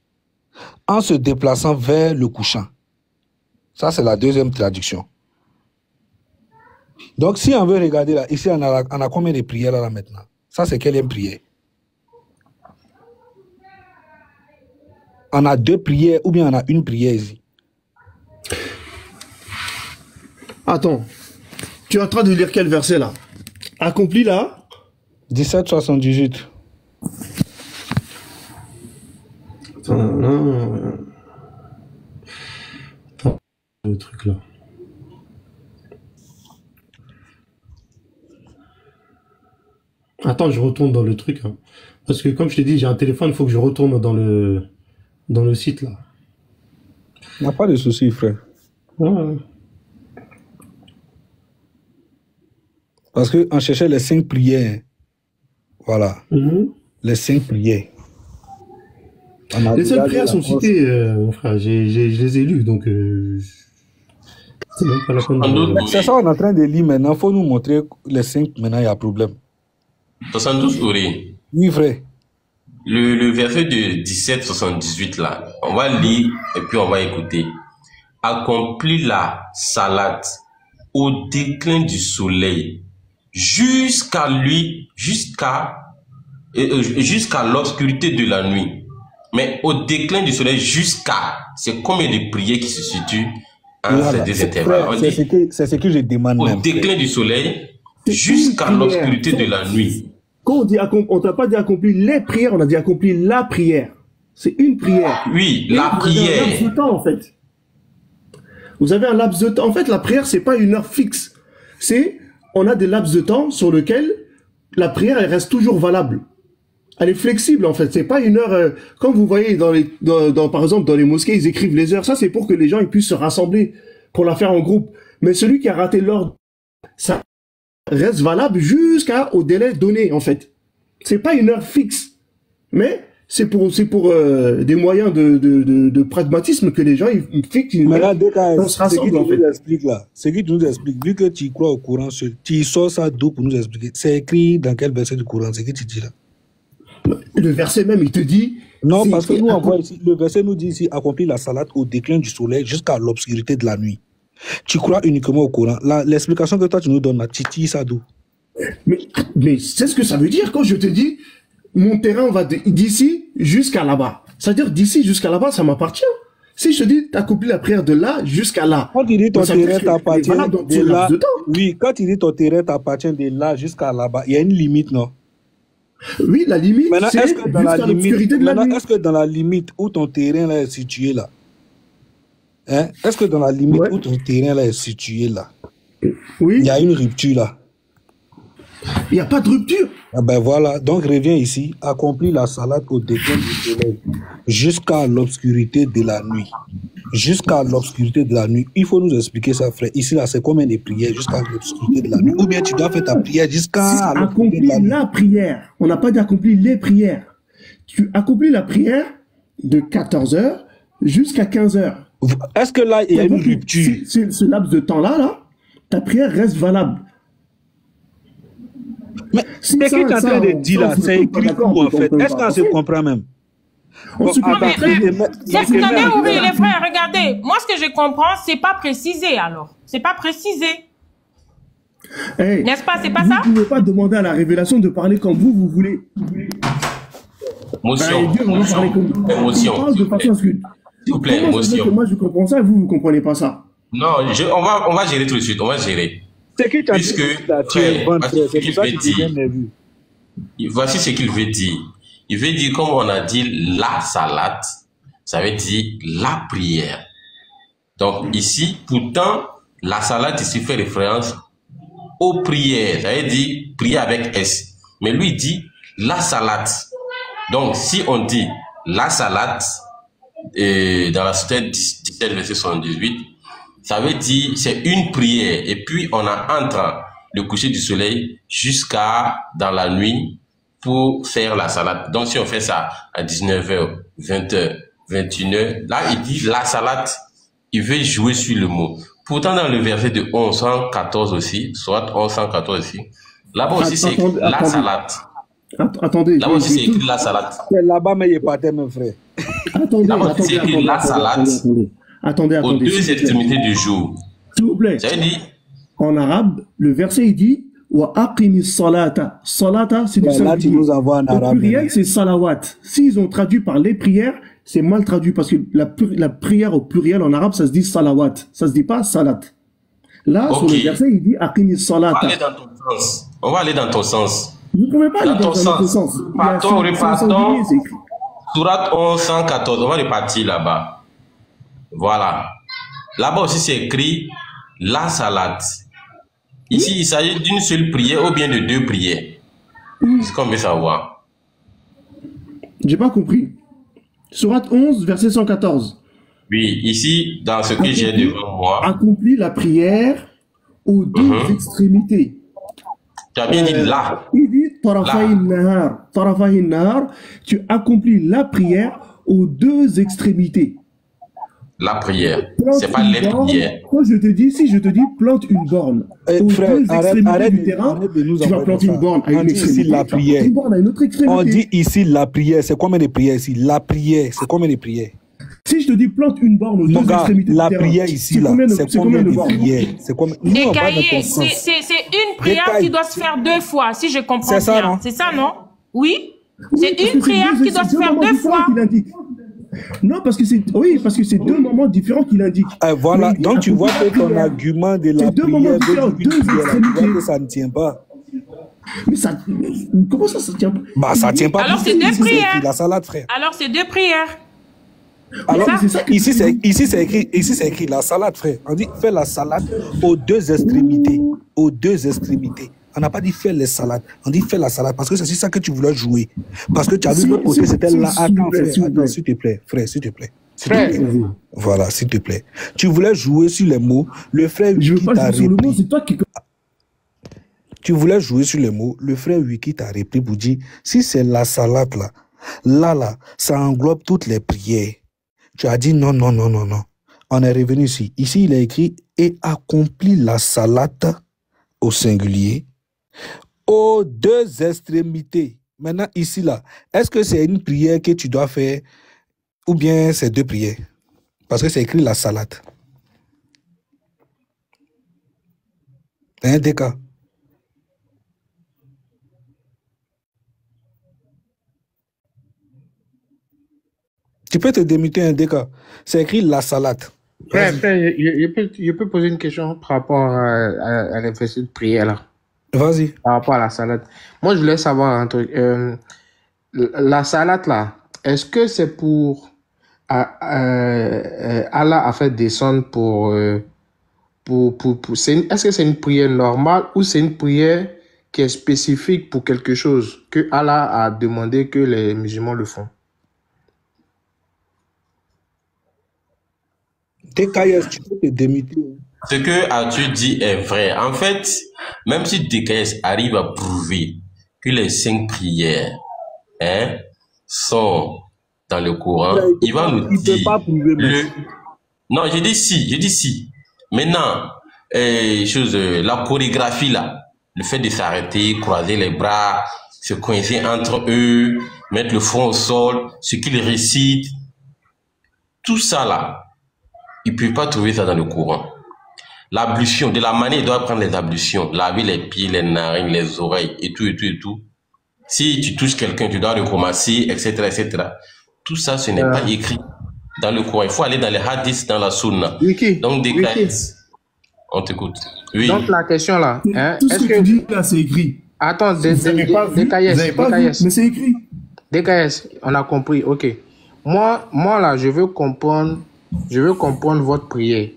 en se déplaçant vers le couchant. Ça, c'est la deuxième traduction. Donc, si on veut regarder là, ici, on a combien de prières là maintenant? Ça, c'est quelle prière? On a 2 prières ou bien on a une prière ici? Attends. Tu es en train de lire quel verset là? Accompli là? 1778. Attends, non. Attends, le truc là. Attends, je retourne dans le truc. Hein. Parce que comme je t'ai dit, j'ai un téléphone, il faut que je retourne dans le site là. Il n'y a pas de souci, frère. Ouais. Parce qu'on cherchait les 5 prières. Voilà. Les 5 prières. Les seules prières sont citées, mon frère. Je les ai lues, donc c'est même pas la peine de... C'est ça, on est en train de lire maintenant. Il faut nous montrer les 5. Maintenant, il y a problème. 72 Auré. Oui, frère. Le verset de 17-78 là, on va lire et puis on va écouter. Accomplis la salate au déclin du soleil jusqu'à l'obscurité de la nuit. Mais au déclin du soleil jusqu'à, c'est combien de prières qui se situent entre ces deux intervalles? C'est ce que je demande. Au déclin du soleil jusqu'à l'obscurité de la nuit. Quand on dit on t'a pas dit accomplir les prières, on a dit accomplir la prière. C'est une prière. Oui, la prière. Vous avez un laps de temps, en fait. Vous avez un laps de temps. En fait, la prière, c'est pas une heure fixe. On a des laps de temps sur lesquels la prière, elle reste toujours valable. Elle est flexible, en fait. C'est pas une heure, comme vous voyez par exemple, dans les mosquées, ils écrivent les heures. Ça, c'est pour que les gens, ils puissent se rassembler pour la faire en groupe. Mais celui qui a raté l'ordre, ça reste valable jusqu'au délai donné, en fait. C'est pas une heure fixe. Mais c'est pour des moyens de pragmatisme que les gens, ils fixent une heure. On se rassemble, en fait. Ce qui nous explique, vu que tu crois au Coran, tu sors ça d'où pour nous expliquer? C'est écrit dans quel verset du Coran? C'est ce que tu dis là? Le verset même, il te dit... Non, parce que nous, on voit ici, le verset nous dit ici, accomplir la salate au déclin du soleil jusqu'à l'obscurité de la nuit. Tu crois uniquement au Coran. L'explication que toi, tu nous donnes là, tu dis ça d'où? Mais c'est ce que ça veut dire quand je te dis, mon terrain va d'ici jusqu'à là-bas. C'est-à-dire, d'ici jusqu'à là-bas, ça m'appartient. Si je te dis, t'accomplis la prière de là jusqu'à là. Quand tu dis ton terrain t'appartient de là. Oui, quand tu dis ton terrain t'appartient de là jusqu'à là-bas, il y a une limite, non? Oui, la limite, c'est jusqu'à l'obscurité de la nuit. Est-ce que dans la limite où ton terrain là est situé là, hein? Est-ce que dans la limite où ton terrain là est situé là, oui, il y a une rupture là? Il n'y a pas de rupture. Ah ben voilà, donc reviens ici, accomplis la salade au déclin du soleil jusqu'à l'obscurité de la nuit. Jusqu'à l'obscurité de la nuit. Il faut nous expliquer ça, frère. Ici, là, c'est combien de prières jusqu'à l'obscurité de la nuit? Ou bien tu dois faire ta prière jusqu'à l'obscurité de la nuit. La prière. On n'a pas dit accomplir les prières. Tu accomplis la prière de 14h jusqu'à 15h. Est-ce que là, il y a une rupture? Ce laps de temps-là, ta prière reste valable. Mais ce que tu es en train de dire là, c'est écrit où en fait? Est-ce qu'on se comprend même? Attendez, Ouri, les frères, regardez. Moi, ce que je comprends, c'est pas précisé alors. C'est pas précisé. Hey, n'est-ce pas? C'est pas ça? Vous ne pouvez pas demander à la révélation de parler comme vous voulez. Motion. S'il vous plaît, motion. Moi, je comprends ça et vous ne comprenez pas ça. Non, on va gérer tout de suite. On va gérer. C'est qui t'a dit là, tu es bon, c'est pour ça que tu viens de vu. Voici ce qu'il veut dire. Il veut dire, comme on a dit la salat, ça veut dire la prière. Donc ici, pourtant, la salat ici fait référence aux prières. Ça veut dire prier avec S. Mais lui dit la salat. Donc si on dit la salat, dans la sourate 17, verset 78, ça veut dire c'est une prière. Et puis on a entre le coucher du soleil jusqu'à dans la nuit pour faire la salat. Donc si on fait ça à 19h, 20h, 21h, là il dit la salat, il veut jouer sur le mot. Pourtant dans le verset de 1114 aussi, soit 1114 aussi, là-bas aussi c'est écrit la salat. Attendez. Là-bas aussi c'est écrit la salat. Là-bas mais il n'est pas mon frère. Là-bas c'est écrit la salat. Attendez. Aux deux extrémités du jour. S'il vous plaît. Ça veut dire, en arabe, le verset il dit wa aqimi salata. Salata, c'est du singulier. Le pluriel, c'est salawat. S'ils ont traduit par les prières, c'est mal traduit parce que la prière au pluriel en arabe, ça se dit salawat. Ça se dit pas salat. Là, sur le verset, il dit aqimi salata. On va aller dans ton sens. Vous ne pouvez pas aller dans ton sens. Partons. Sourate 1114. On va repartir là-bas. Voilà. Là-bas aussi, c'est écrit la salat. Ici, il s'agit d'une seule prière ou bien de deux prières. C'est ce qu'on veut savoir. J'ai pas compris. Sourate 11, verset 114. Oui, ici, dans ce que j'ai devant moi. Accomplit la prière aux deux extrémités. Tu as bien dit là. Il dit Tarafahin Nahar. Tu accomplis la prière aux deux extrémités. La prière, c'est pas les prières. Quand je te dis, si je te dis plante une borne, aux deux extrémités du terrain, tu vas planter une borne à une extrémité, la prière. Une borne à une autre extrémité. On dit ici la prière, c'est combien de prières ici? La prière, c'est combien de prières? Si je te dis plante une borne aux deux extrémités la du terrain, prière ici, là, c'est combien de prières? C'est combien? C'est une prière qui doit se faire deux fois, si je comprends bien. C'est ça, non? Oui. C'est une prière qui doit se faire deux fois. Non, parce que c'est deux moments différents qu'il indique. Voilà, donc tu vois que ton argument de la prière que ça ne tient pas. Mais ça, comment ça tient pas? Bah ça tient pas. Alors c'est deux prières. La salade, frère. Alors c'est deux prières. Alors ici c'est écrit la salade, frère. On dit fais la salade aux deux extrémités, On n'a pas dit faire les salades. On dit faire la salade parce que c'est ça que tu voulais jouer. Parce que tu as vu l'autre côté, c'était là. Attends, frère, s'il te plaît. Frère, s'il te plaît. Voilà, s'il te plaît. Tu voulais jouer sur les mots. Le frère Wiki t'a repris. Tu voulais jouer sur les mots. Le frère Wiki t'a repris pour dire si c'est la salade là, ça englobe toutes les prières. Tu as dit non. On est revenu ici. Ici, il a écrit et accomplit la salade au singulier aux deux extrémités. Maintenant, ici, là, est-ce que c'est une prière que tu dois faire ou bien c'est deux prières? Parce que c'est écrit la salade. Un des cas. Tu peux te démuter un des cas. C'est écrit la salade. Frère, je peux poser une question par rapport à la verset de prière là. Vas-y. Par rapport à la salade. Moi, je voulais savoir un truc. La salade là, est-ce que c'est pour Allah a fait descendre est-ce que c'est une prière normale ou c'est une prière qui est spécifique pour quelque chose que Allah a demandé que les musulmans le font? Tu peux te démuter. Ce que as-tu dit est vrai. En fait, même si DKS arrive à prouver que les 5 prières sont dans le Coran, il va nous dire... Non, je dis si. Maintenant, la chorégraphie là, le fait de s'arrêter, croiser les bras, se coincer entre eux, mettre le front au sol, ce qu'ils récitent, tout ça là, ils ne peuvent pas trouver ça dans le Coran. L'ablution, de la manière, ils doivent prendre les ablutions, laver les pieds, les narines, les oreilles, et tout. Si tu touches quelqu'un, tu dois recommencer, etc. Tout ça, ce n'est pas écrit dans le Coran. Il faut aller dans les hadiths, dans la sunna. Donc, on t'écoute. Oui. Donc, la question là, tout ce que tu dis là, c'est écrit. Attends, Vous n'avez pas vu, mais c'est écrit. DKS, on a compris, ok. Moi là, je veux comprendre votre prière.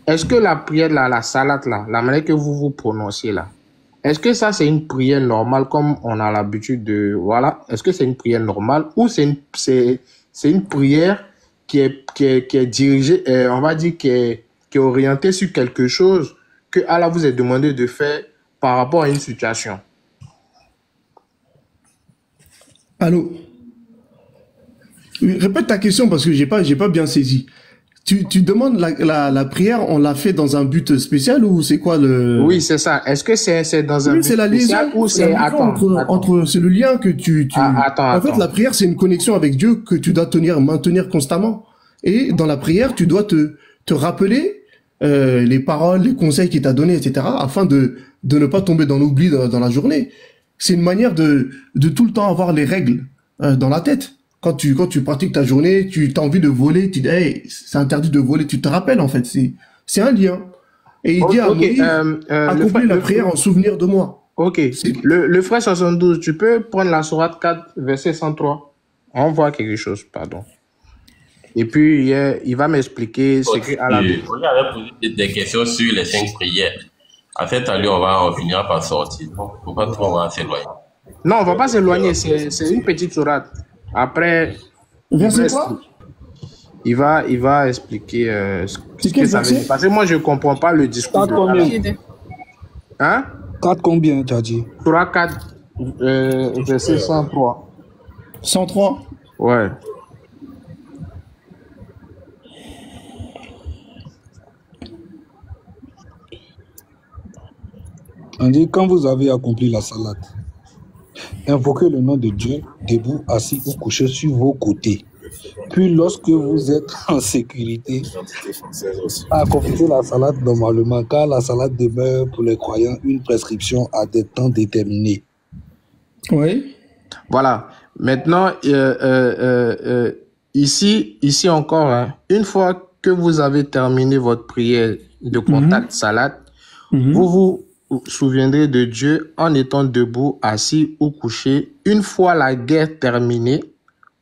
Est-ce que la prière là, la salat là, la manière que vous prononcez là, est-ce que ça c'est une prière normale comme on a l'habitude de, voilà, est-ce que c'est une prière normale ou c'est une prière qui est dirigée, on va dire qui est orientée sur quelque chose que Allah vous a demandé de faire par rapport à une situation? Allô? Oui, répète ta question parce que j'ai pas bien saisi. Tu demandes la prière, on l'a fait dans un but spécial ou c'est quoi le... Oui, c'est ça. Est-ce que c'est dans un but c'est la spécial liaison, ou c'est... Entre c'est le lien que en fait, la prière, c'est une connexion avec Dieu que tu dois maintenir constamment. Et dans la prière, tu dois te rappeler les paroles, les conseils qu'il t'a donnés, etc., afin de ne pas tomber dans l'oubli dans la journée. C'est une manière de tout le temps avoir les règles dans la tête. Quand tu pratiques ta journée, tu as envie de voler, tu dis, hey, c'est interdit de voler, tu te rappelles, en fait. C'est un lien. Et il dit à Moïse, accomplis la prière en souvenir de moi. Ok. Le frère 72, tu peux prendre la sourate 4, verset 103. On voit quelque chose, pardon. Et puis, il va m'expliquer ce que Allah... On lui avait posé des questions sur les 5 prières. En fait, à lui, on finira par sortir. Faut pas trop, on va s'éloigner. Non, on va pas s'éloigner. C'est une petite sourate. Après, verset quoi? Il va expliquer ce que ça veut dire. Parce que moi, je ne comprends pas le discours. 4 combien? Hein? 4 combien, tu as dit? Surah 4, verset 103. 103? Ouais. On dit, quand vous avez accompli la salade, invoquez le nom de Dieu, debout, assis ou couché sur vos côtés. Puis, lorsque vous êtes en sécurité, accomplissez la salade normalement, car la salade demeure pour les croyants une prescription à des temps déterminés. Oui. Voilà. Maintenant, ici encore, hein, une fois que vous avez terminé votre prière de contact salade, vous souviendrez de Dieu en étant debout, assis ou couché. Une fois la guerre terminée,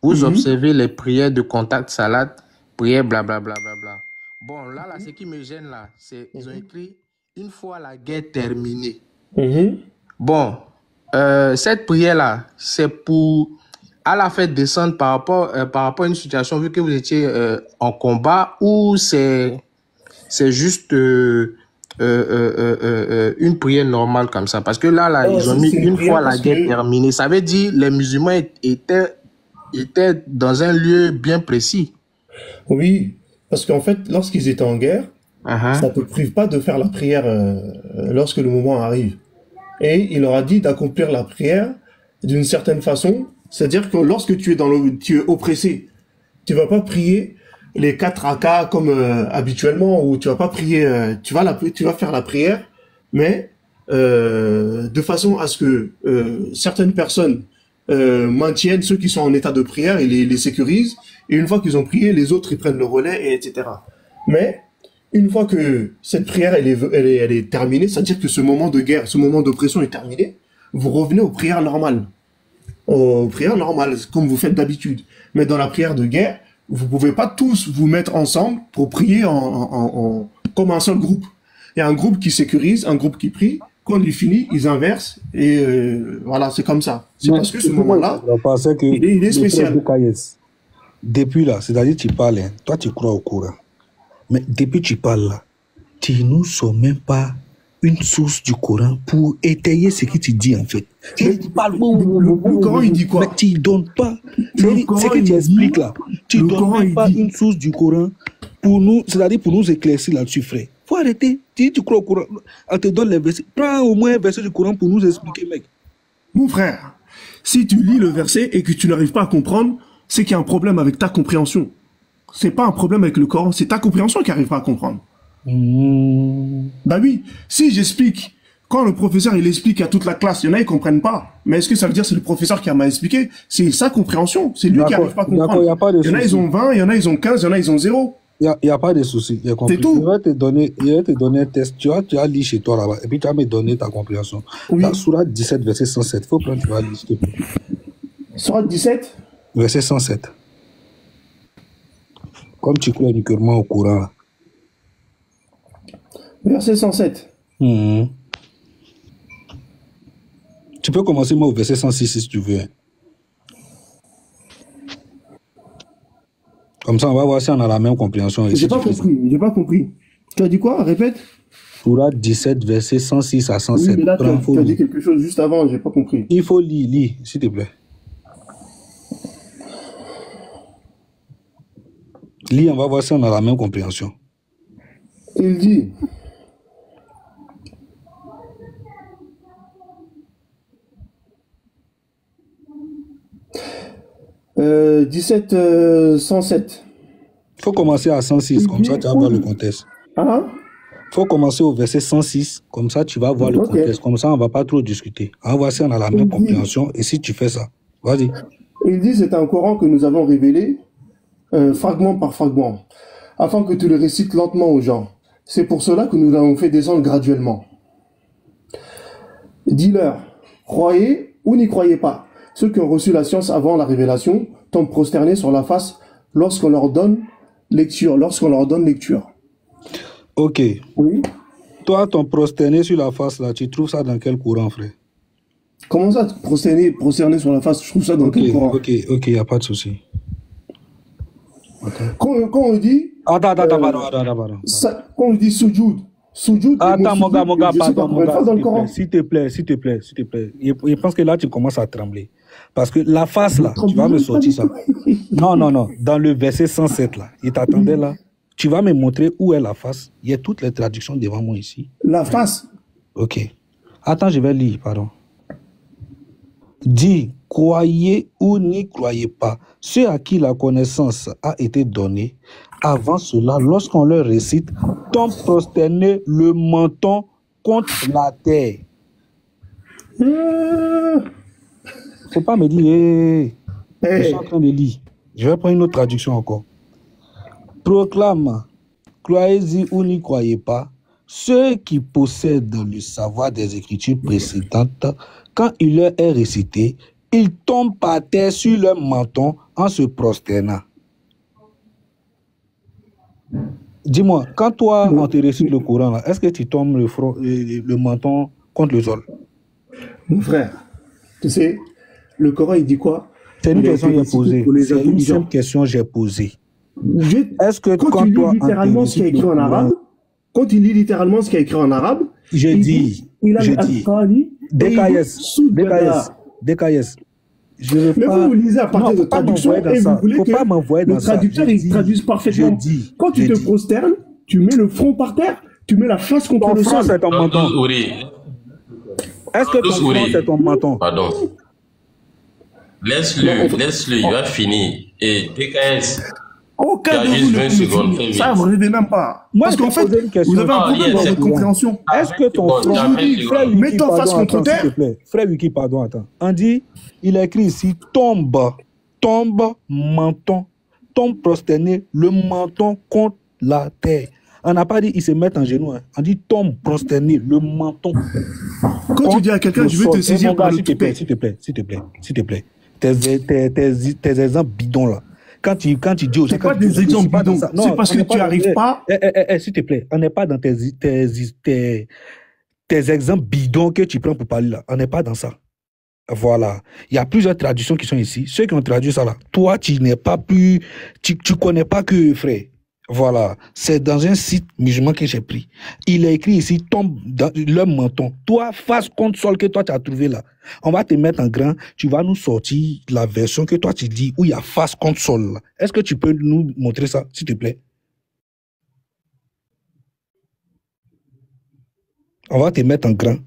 vous observez les prières de contact salade, prières blablabla. Bon, là, ce qui me gêne là, c'est ils ont écrit une fois la guerre terminée. Bon, cette prière-là, c'est pour Allah faire descendre par rapport à une situation, vu que vous étiez en combat, ou c'est juste une prière normale comme ça? Parce que là ils ont mis une fois la guerre terminée. Ça veut dire les musulmans étaient dans un lieu bien précis. Oui, parce qu'en fait, lorsqu'ils étaient en guerre, ça ne te prive pas de faire la prière lorsque le moment arrive. Et il leur a dit d'accomplir la prière d'une certaine façon, c'est-à-dire que lorsque tu es oppressé, tu vas pas prier les 4 rakas comme habituellement, ou tu vas pas prier, tu vas faire la prière, mais de façon à ce que certaines personnes maintiennent ceux qui sont en état de prière et les sécurisent, et une fois qu'ils ont prié, les autres ils prennent le relais, et etc. Mais une fois que cette prière elle est terminée, c'est-à-dire que ce moment de guerre, ce moment d'oppression est terminé, vous revenez aux prières normales. Aux prières normales, comme vous faites d'habitude. Mais dans la prière de guerre, vous pouvez pas tous vous mettre ensemble pour prier comme un seul groupe. Il y a un groupe qui sécurise, un groupe qui prie. Quand il finit, ils inversent. Et voilà, c'est comme ça. C'est parce que ce moment-là, il est spécial. Depuis là, c'est-à-dire tu parles, hein, toi tu crois au Coran. Mais depuis tu parles là, tu nous sommes même pas une source du Coran pour étayer ce que tu dis en fait. Tu parles le Coran il dit quoi? Mais tu ne donnes pas. Ce que tu expliques là, tu ne donnes même pas une source du Coran pour nous, c'est-à-dire pour nous éclaircir là-dessus, frère. Faut arrêter. Tu crois au Coran, on te donne les versets. Prends au moins un verset du Coran pour nous expliquer, mec. Mon frère, si tu lis le verset et que tu n'arrives pas à comprendre, c'est qu'il y a un problème avec ta compréhension. C'est pas un problème avec le Coran, c'est ta compréhension qui n'arrive pas à comprendre. Bah oui, si j'explique, quand le professeur il explique à toute la classe, il y en a ils comprennent pas. Mais est-ce que ça veut dire que c'est le professeur qui a mal expliqué? C'est sa compréhension, c'est lui qui n'arrive pas à comprendre. Il y en a ils ont 20, il y en a ils ont 15, il y en a ils ont 0. Il n'y a pas de souci, j'ai compris. C'est tout. Je vais te donner un test. Tu as lu chez toi là-bas, et puis tu vas me donner ta compréhension. Oui. Dans Sourate 17, verset 107, il faut prendre, tu vas lire, s'il te plaît. Sourate 17 Verset 107. Comme tu crois uniquement au Coran là. Verset 107. Tu peux commencer moi au verset 106 si tu veux. Comme ça, on va voir si on a la même compréhension. J'ai pas compris. Tu as dit quoi? Répète. Sourate 17, verset 106 à 107. Oui, mais là, tu as dit quelque chose juste avant, j'ai pas compris. Il faut lire, s'il te plaît. Lis, on va voir si on a la même compréhension. Il dit... « 107. Il faut commencer à 106, comme ça tu vas voir le contexte. Il faut commencer au verset 106, comme ça tu vas voir le contexte. Comme ça on ne va pas trop discuter. On va voir si on a la même compréhension et si tu fais ça. Vas-y. Il dit, c'est un Coran que nous avons révélé, fragment par fragment, afin que tu le récites lentement aux gens. C'est pour cela que nous l'avons fait descendre graduellement. Dis-leur, croyez ou n'y croyez pas. Ceux qui ont reçu la science avant la révélation tombent prosternés sur la face lorsqu'on leur donne lecture. Ok. Oui. Toi, ton prosterné sur la face, là, tu trouves ça dans quel courant, frère? Comment ça, prosterné sur la face? Je trouve ça dans quel courant? Ok, il n'y a pas de souci. Okay. Quand on dit... Attends. Quand on dit sujoud, attends, mon gars, pardon, s'il te plaît. Je pense que là, tu commences à trembler. Parce que la face, là, tu vas me sortir ça. Non. Dans le verset 107, là, il t'attendait là. Tu vas me montrer où est la face. Il y a toutes les traductions devant moi ici. La face? Ok. Attends, je vais lire, pardon. Dis, croyez ou n'y croyez pas. Ceux à qui la connaissance a été donnée, avant cela, lorsqu'on leur récite, tombent prosternés le menton contre la terre. Faut pas me dire, je suis en train de lire. Je vais prendre une autre traduction encore. Proclame, croyez-y ou n'y croyez pas, ceux qui possèdent le savoir des Écritures précédentes, quand il leur est récité, ils tombent par terre sur leur menton en se prosternant. Dis-moi, quand toi, on te récite le Coran, est-ce que tu tombes le menton contre le sol? Mon frère, tu sais, le Coran, il dit quoi? C'est une question que j'ai posée. C'est une simple question que j'ai posée. Est-ce que quand tu lis littéralement ce qui est écrit en arabe, je dis, DKS. Mais vous lisez à partir de traduction et vous voulez que le traducteur il traduise parfaitement. Quand tu te prosternes, tu mets le front par terre, tu mets la face contre le sol. C'est ton menton. Est-ce que ton front c'est ton menton? Pardon. Laisse-le, il va finir. Et DKS. Aucun de vous ne finit. Ça, vous n'arrivez même pas. Parce qu'en fait, vous avez un problème dans votre compréhension. Est-ce que ton front... Mets ton face contre terre. Frère Wiki, pardon, attends. On dit, il a écrit ici, tombe, menton, tombe prosterné, le menton contre la terre. On n'a pas dit, il se met en genoux. Hein. On dit, tombe prosterné, le menton. Quand tu dis à quelqu'un, je veux te saisir par le toupet. S'il te plaît. Tes exemples bidons là. Quand tu dis aux gens... C'est pas des exemples bidons. C'est parce que tu n'arrives pas... S'il te plaît, on n'est pas dans tes exemples bidons que tu prends pour parler là. On n'est pas dans ça. Voilà. Il y a plusieurs traductions qui sont ici. Ceux qui ont traduit ça là, toi, tu n'es pas plus... Tu connais pas que frère. Voilà. C'est dans un site musulman que j'ai pris. Il est écrit ici, tombe dans le menton. Toi, face contre sol que toi, tu as trouvé là. On va te mettre en grand. Tu vas nous sortir la version que toi, tu dis où il y a face contre sol. Est-ce que tu peux nous montrer ça, s'il te plaît? On va te mettre en grand.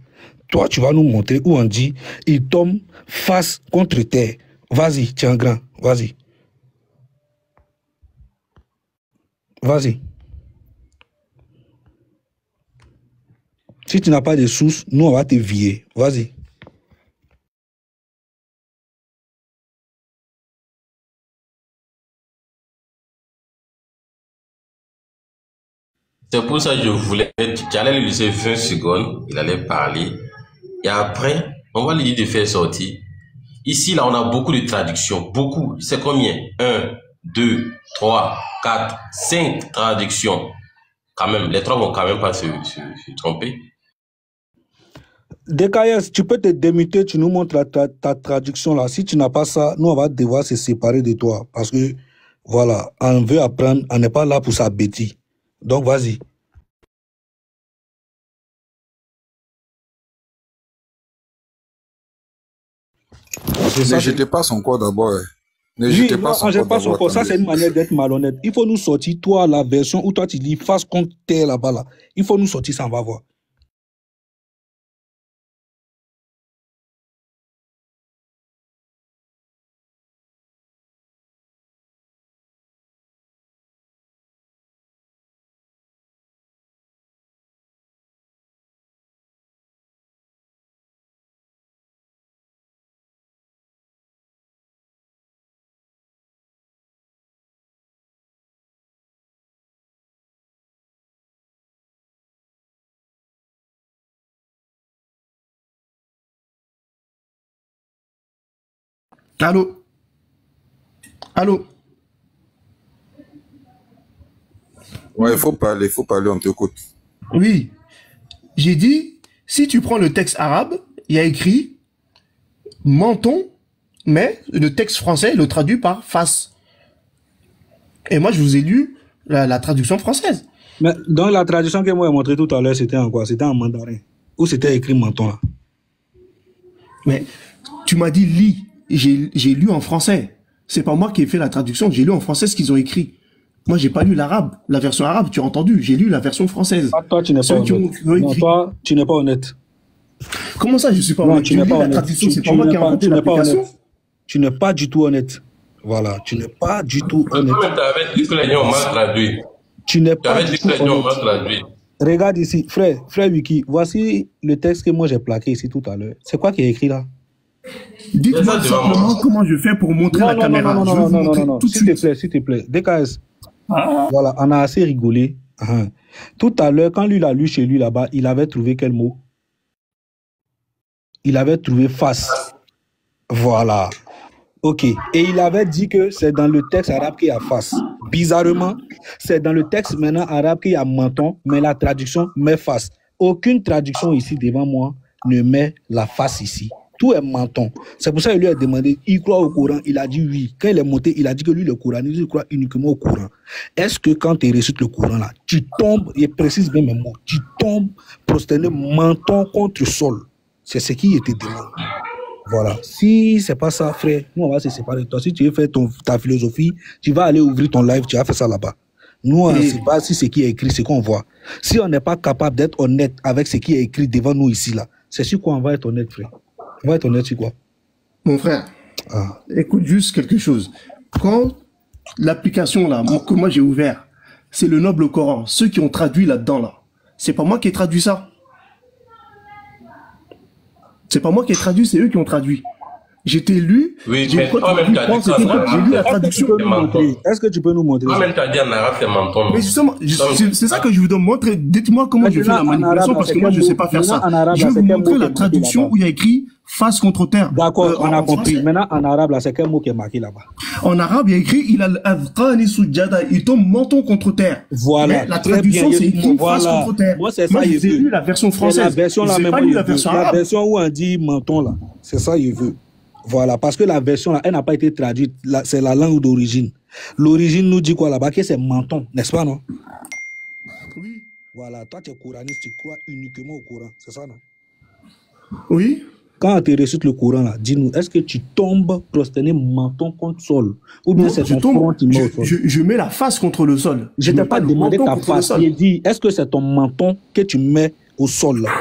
Toi, tu vas nous montrer où on dit il tombe face contre terre. Vas-y, tu es en grand. Vas-y. Vas-y. Si tu n'as pas de source, nous, on va te virer. Vas-y. C'est pour ça que je voulais, j'allais lui laisser 20 secondes, il allait parler. Et après, on va lui dire de faire sortir. Ici, là, on a beaucoup de traductions. Beaucoup. C'est combien? 1, 2, 3, 4, 5 traductions. Quand même, les trois vont quand même pas se tromper. DKS, tu peux te démuter, tu nous montres ta traduction là. Si tu n'as pas ça, nous on va devoir se séparer de toi. Parce que, voilà, on veut apprendre, on n'est pas là pour sa bêtise. Donc vas-y. Ne jetez pas son corps d'abord. Ne jetez pas son corps d'abord. Ça, c'est une manière d'être malhonnête. Il faut nous sortir, toi, la version où toi tu lis face contre terre là-bas. Là. Il faut nous sortir, ça, on va voir. Allô? Allô? Ouais, il faut parler, on t'écoute. Oui. J'ai dit, si tu prends le texte arabe, il y a écrit menton, mais le texte français le traduit par face. Et moi, je vous ai lu la traduction française. Mais dans la traduction que moi j'ai montré tout à l'heure, c'était en quoi? C'était en mandarin. Où c'était écrit menton là? Mais tu m'as dit lis. J'ai lu en français. C'est pas moi qui ai fait la traduction. J'ai lu en français ce qu'ils ont écrit. Moi, j'ai pas lu l'arabe, la version arabe. Tu as entendu? J'ai lu la version française. Ah, toi, tu n'es pas honnête. Non, toi, tu n'es pas honnête. Comment ça, je suis pas honnête? Tu n'es pas honnête. C'est pas moi qui ai inventé l'application. Tu n'es pas du tout honnête. Voilà, tu n'es pas du tout honnête. Tu n'es pas du tout honnête. Regarde ici, frère Wiki, voici le texte que moi j'ai plaqué ici tout à l'heure. C'est quoi qui est écrit là? Dites-moi simplement comment je fais pour montrer la caméra. Non, s'il te plaît. DKS. Voilà, on a assez rigolé. Tout à l'heure, quand lui l'a lu chez lui là-bas, il avait trouvé quel mot? Il avait trouvé face. Voilà. Ok. Et il avait dit que c'est dans le texte arabe qu'il y a face. Bizarrement, c'est dans le texte maintenant arabe qu'il y a menton, mais la traduction met face. Aucune traduction ici devant moi ne met la face ici. Tout est menton. C'est pour ça qu'il lui a demandé, il croit au Coran? Il a dit oui. Quand il est monté, il a dit que lui, le Coran, il croit uniquement au Coran. Est-ce que quand tu récites le Coran là, tu tombes, et précise bien mes mots, tu tombes prosterné menton contre le sol? C'est ce qui était demandé. Voilà. Si c'est pas ça, frère, nous on va se séparer de toi. Si tu veux faire ta philosophie, tu vas aller ouvrir ton live, tu vas faire ça là-bas. Nous, on ne sait pas si ce qui est écrit, c'est qu'on voit. Si on n'est pas capable d'être honnête avec ce qui est écrit devant nous ici, là, c'est sur quoi on va être honnête, frère? On va être honnête sur quoi? Mon frère, écoute juste quelque chose. Quand l'application là, que moi j'ai ouvert, c'est le Noble Coran, ceux qui ont traduit là-dedans là, c'est pas moi qui ai traduit ça. C'est pas moi qui ai traduit, c'est eux qui ont traduit. J'étais lu. Oui, mais toi-même, tu as dit ça. J'ai lu la traduction. Est-ce que tu peux nous montrer? Toi-même, tu as dit en arabe, c'est menton. Mais justement, c'est ça que je vous dois montrer. Dites-moi comment je fais la manipulation, parce que moi, je ne sais pas faire ça. Je vais vous montrer la traduction où il y a écrit face contre terre. D'accord, on a compris. Maintenant, en arabe, là, c'est quel mot qui est marqué là-bas? En arabe, il y a écrit il a l'adqani sujada, il tombe menton contre terre. Voilà. Mais la traduction, c'est écrit face contre terre. Moi, c'est ça, j'ai lu la version française. La version là, même la version où on dit menton là. C'est ça, il veut. Voilà, parce que la version là, elle n'a pas été traduite. C'est la langue d'origine. L'origine nous dit quoi là-bas? Que c'est menton, n'est-ce pas, non? Oui. Voilà, toi tu es coraniste, tu crois uniquement au Coran, c'est ça, non? Oui. Quand tu récites le Coran là, dis-nous, est-ce que tu tombes prosterné menton contre sol? Ou bien c'est ton front qui met au sol? Je mets la face contre le sol. Je t'ai pas demandé ta face. J'ai dit, est-ce que c'est ton menton que tu mets au sol là?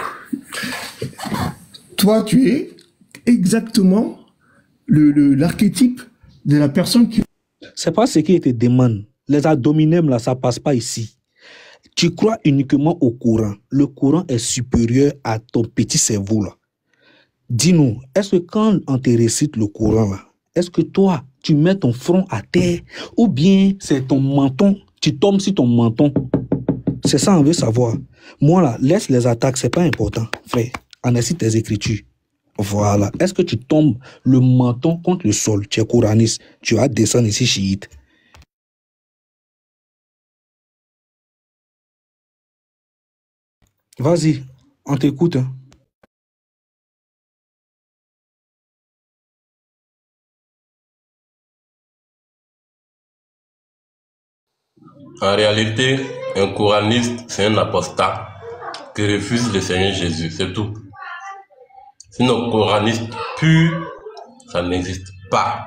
Toi, tu es exactement l'archétype de la personne qui... C'est pas ce qui te demande. Les abdominaux là, ça passe pas ici. Tu crois uniquement au Coran. Le Coran est supérieur à ton petit cerveau là. Dis-nous, est-ce que quand on te récite le Coran là, est-ce que toi, tu mets ton front à terre ou bien c'est ton menton, tu tombes sur ton menton? C'est ça on veut savoir. Moi là, laisse les attaques, c'est pas important, frère. Analyse tes écritures. Voilà. Est-ce que tu tombes le menton contre le sol? Tu es coraniste. Tu vas descendre ici chiite. Vas-y, on t'écoute. Hein. En réalité, un coraniste, c'est un apostat qui refuse le Seigneur Jésus, c'est tout. Sinon, coraniste pur, ça n'existe pas.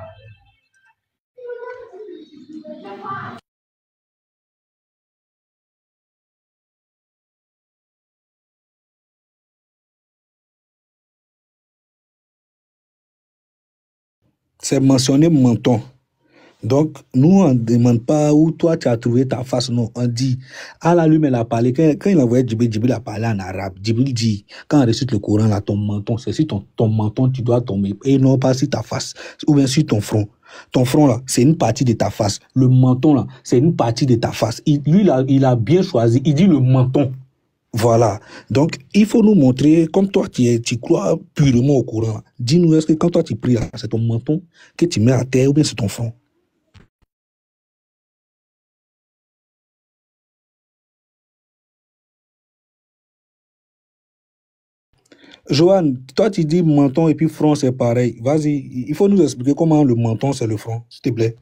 C'est mentionné menton. Donc, nous, on ne demande pas où toi tu as trouvé ta face. Non, on dit, Allah lui, il a parlé. Quand il envoyait Djibril a parlé en arabe. Djibril dit, quand on récite le Coran, là, ton menton, c'est sur ton menton, tu dois tomber. Et non pas sur ta face. Ou bien sur ton front. Ton front, là, c'est une partie de ta face. Le menton, là, c'est une partie de ta face. Il a bien choisi. Il dit le menton. Voilà. Donc, il faut nous montrer, comme toi, tu crois purement au Coran. Dis-nous, est-ce que quand toi, tu pries, c'est ton menton que tu mets à terre ou bien c'est ton front? Johan, toi, tu dis menton et puis front, c'est pareil. Vas-y, il faut nous expliquer comment le menton, c'est le front, s'il te plaît.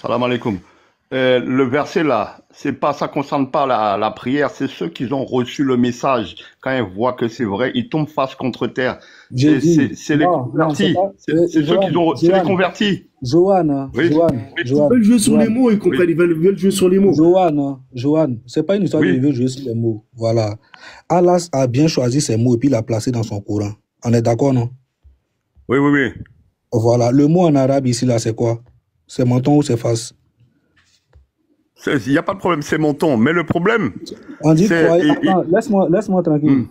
Salam alaikum. Le verset là, c'est pas, ça concerne pas la prière, c'est ceux qui ont reçu le message. Quand ils voient que c'est vrai, ils tombent face contre terre. C'est les convertis. C'est ceux qui ont, c'est les convertis. Johan, oui. Ils veulent jouer sur les mots, ils comprennent, ils veulent jouer sur les mots. Johan, c'est pas une histoire de veut jouer sur les mots. Voilà. Allah a bien choisi ses mots et puis l'a placé dans son Coran. On est d'accord, non? Oui. Voilà. Le mot en arabe ici, là, c'est quoi? C'est menton ou c'est face? Il n'y a pas de problème, c'est menton. Mais le problème... On dit laisse-moi tranquille.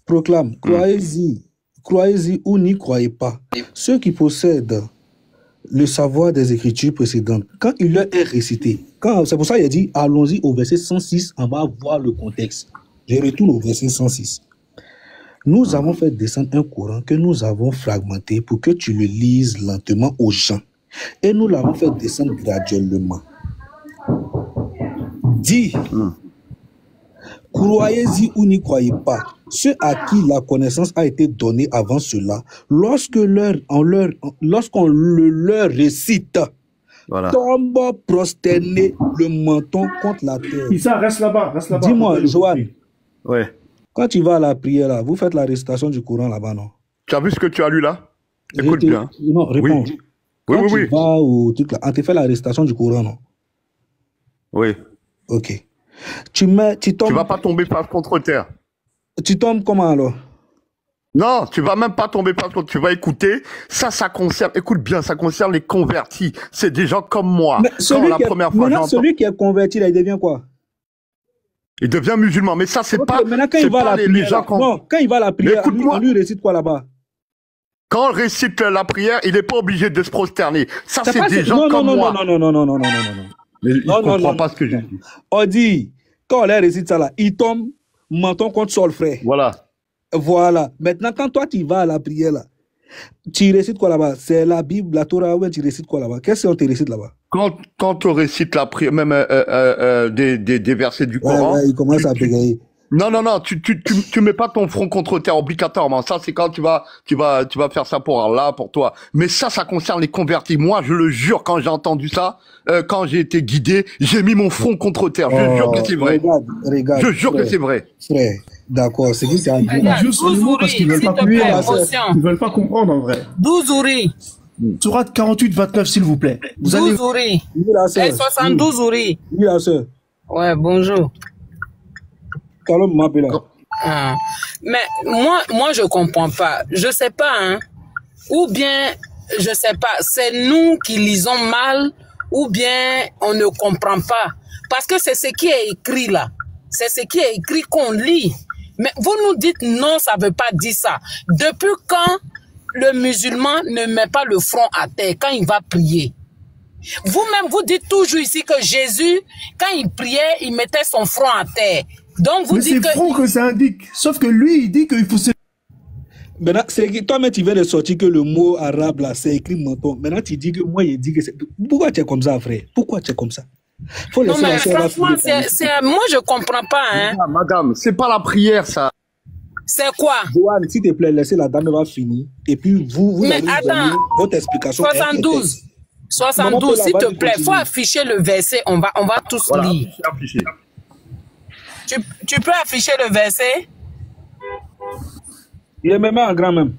Proclame, croyez-y ou n'y croyez pas. Ceux qui possèdent le savoir des écritures précédentes, quand il leur est récité, c'est pour ça qu'il a dit, allons-y au verset 106, on va voir le contexte. Je retourne au verset 106. Nous avons fait descendre un Coran que nous avons fragmenté pour que tu le lises lentement aux gens. Et nous l'avons fait descendre graduellement. Dis, croyez-y ou n'y croyez pas, ceux à qui la connaissance a été donnée avant cela, lorsqu'on le leur récite, tombe prosterné le menton contre la terre. Issa, reste là-bas. Dis-moi, Johan, ouais. Quand tu vas à la prière, là, vous faites la récitation du Coran là-bas, non? Tu as vu ce que tu as lu là? Écoute bien. Non, réponds. Oui. Quand tu vas au truc là, on te fait la récitation du Coran, non? Oui. Ok. Tu tombes... Tu vas pas tomber face contre terre. Tu tombes comment alors? Non, tu vas même pas tomber face contre, tu vas écouter. Ça concerne, écoute bien, ça concerne les convertis. C'est des gens comme moi. Mais celui qui est converti, là, il devient quoi? Il devient musulman. Mais ça, c'est pas... Maintenant, quand il va à la prière, quand il va à la prière, on lui récite quoi là-bas? Quand on récite la prière, il n'est pas obligé de se prosterner. Ça, c'est des gens comme moi. Non. Mais il ne comprend pas ce que je dis. On dit, quand on les récite ça là, il tombe menton contre sol, frère. Voilà. Maintenant, quand toi, tu vas à la prière là, tu récites quoi là-bas? C'est la Bible, la Torah, ouais, tu récites quoi là-bas? Qu'est-ce qu'on te récite là-bas? Quand on récite la prière, même des versets du Coran... il commence à bégayer. Non, tu mets pas ton front contre terre obligatoirement. Ça, c'est quand tu vas faire ça pour Allah, pour toi. Mais ça concerne les convertis. Moi, je le jure, quand j'ai entendu ça, quand j'ai été guidé, j'ai mis mon front contre terre. Je jure que c'est vrai. Regarde, je jure que c'est vrai. Frère, d'accord, c'est qui c'est un juste sur le mot parce qu'ils veulent pas comprendre. Ils veulent pas comprendre en vrai. Douzouri. Sourate 48-29, s'il vous plaît. Douzouri. 72 ouri. Oui, la sœur. Ouais, bonjour. Mais moi je comprends pas. Je sais pas, hein. Ou bien, je sais pas, c'est nous qui lisons mal, ou bien on ne comprend pas. Parce que c'est ce qui est écrit là. C'est ce qui est écrit qu'on lit. Mais vous nous dites non, ça veut pas dire ça. Depuis quand le musulman ne met pas le front à terre quand il va prier? Vous-même, vous dites toujours ici que Jésus, quand il priait, il mettait son front à terre. Donc vous dites que... c'est front que ça indique. Sauf que lui, il dit qu'il faut se... Maintenant, toi-même, tu viens de sortir que le mot arabe, là, c'est écrit menton. Maintenant, tu dis que moi, il dit que c'est... Pourquoi tu es comme ça, frère? Pourquoi tu es comme ça? Non, mais franchement, moi, je comprends pas, hein. Madame, c'est pas la prière, ça. C'est quoi? Joanne, s'il te plaît, laissez la dame va finir. Et puis, vous mais allez attends, donner votre explication. 72, s'il te plaît, faut afficher le verset, on va tous lire. Tu peux afficher le verset? Il est même en grand même.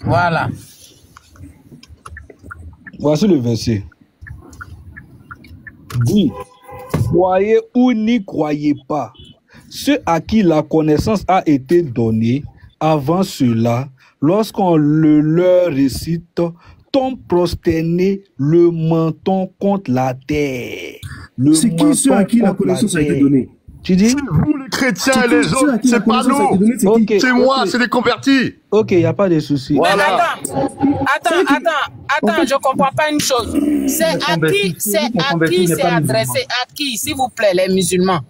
Voilà. Voici le verset. Dit, croyez ou n'y croyez pas, ceux à qui la connaissance a été donnée avant cela, lorsqu'on le leur récite, tombent prosternés, le menton contre la terre. C'est qui ceux à qui la connaissance a été donnée? Tu dis? Vous les chrétiens et les autres, c'est pas nous. C'est moi, c'est des convertis. Ok, il n'y a pas de souci. Voilà. Attends, je comprends pas une chose. C'est à qui c'est adressé? À qui, s'il vous plaît, les musulmans?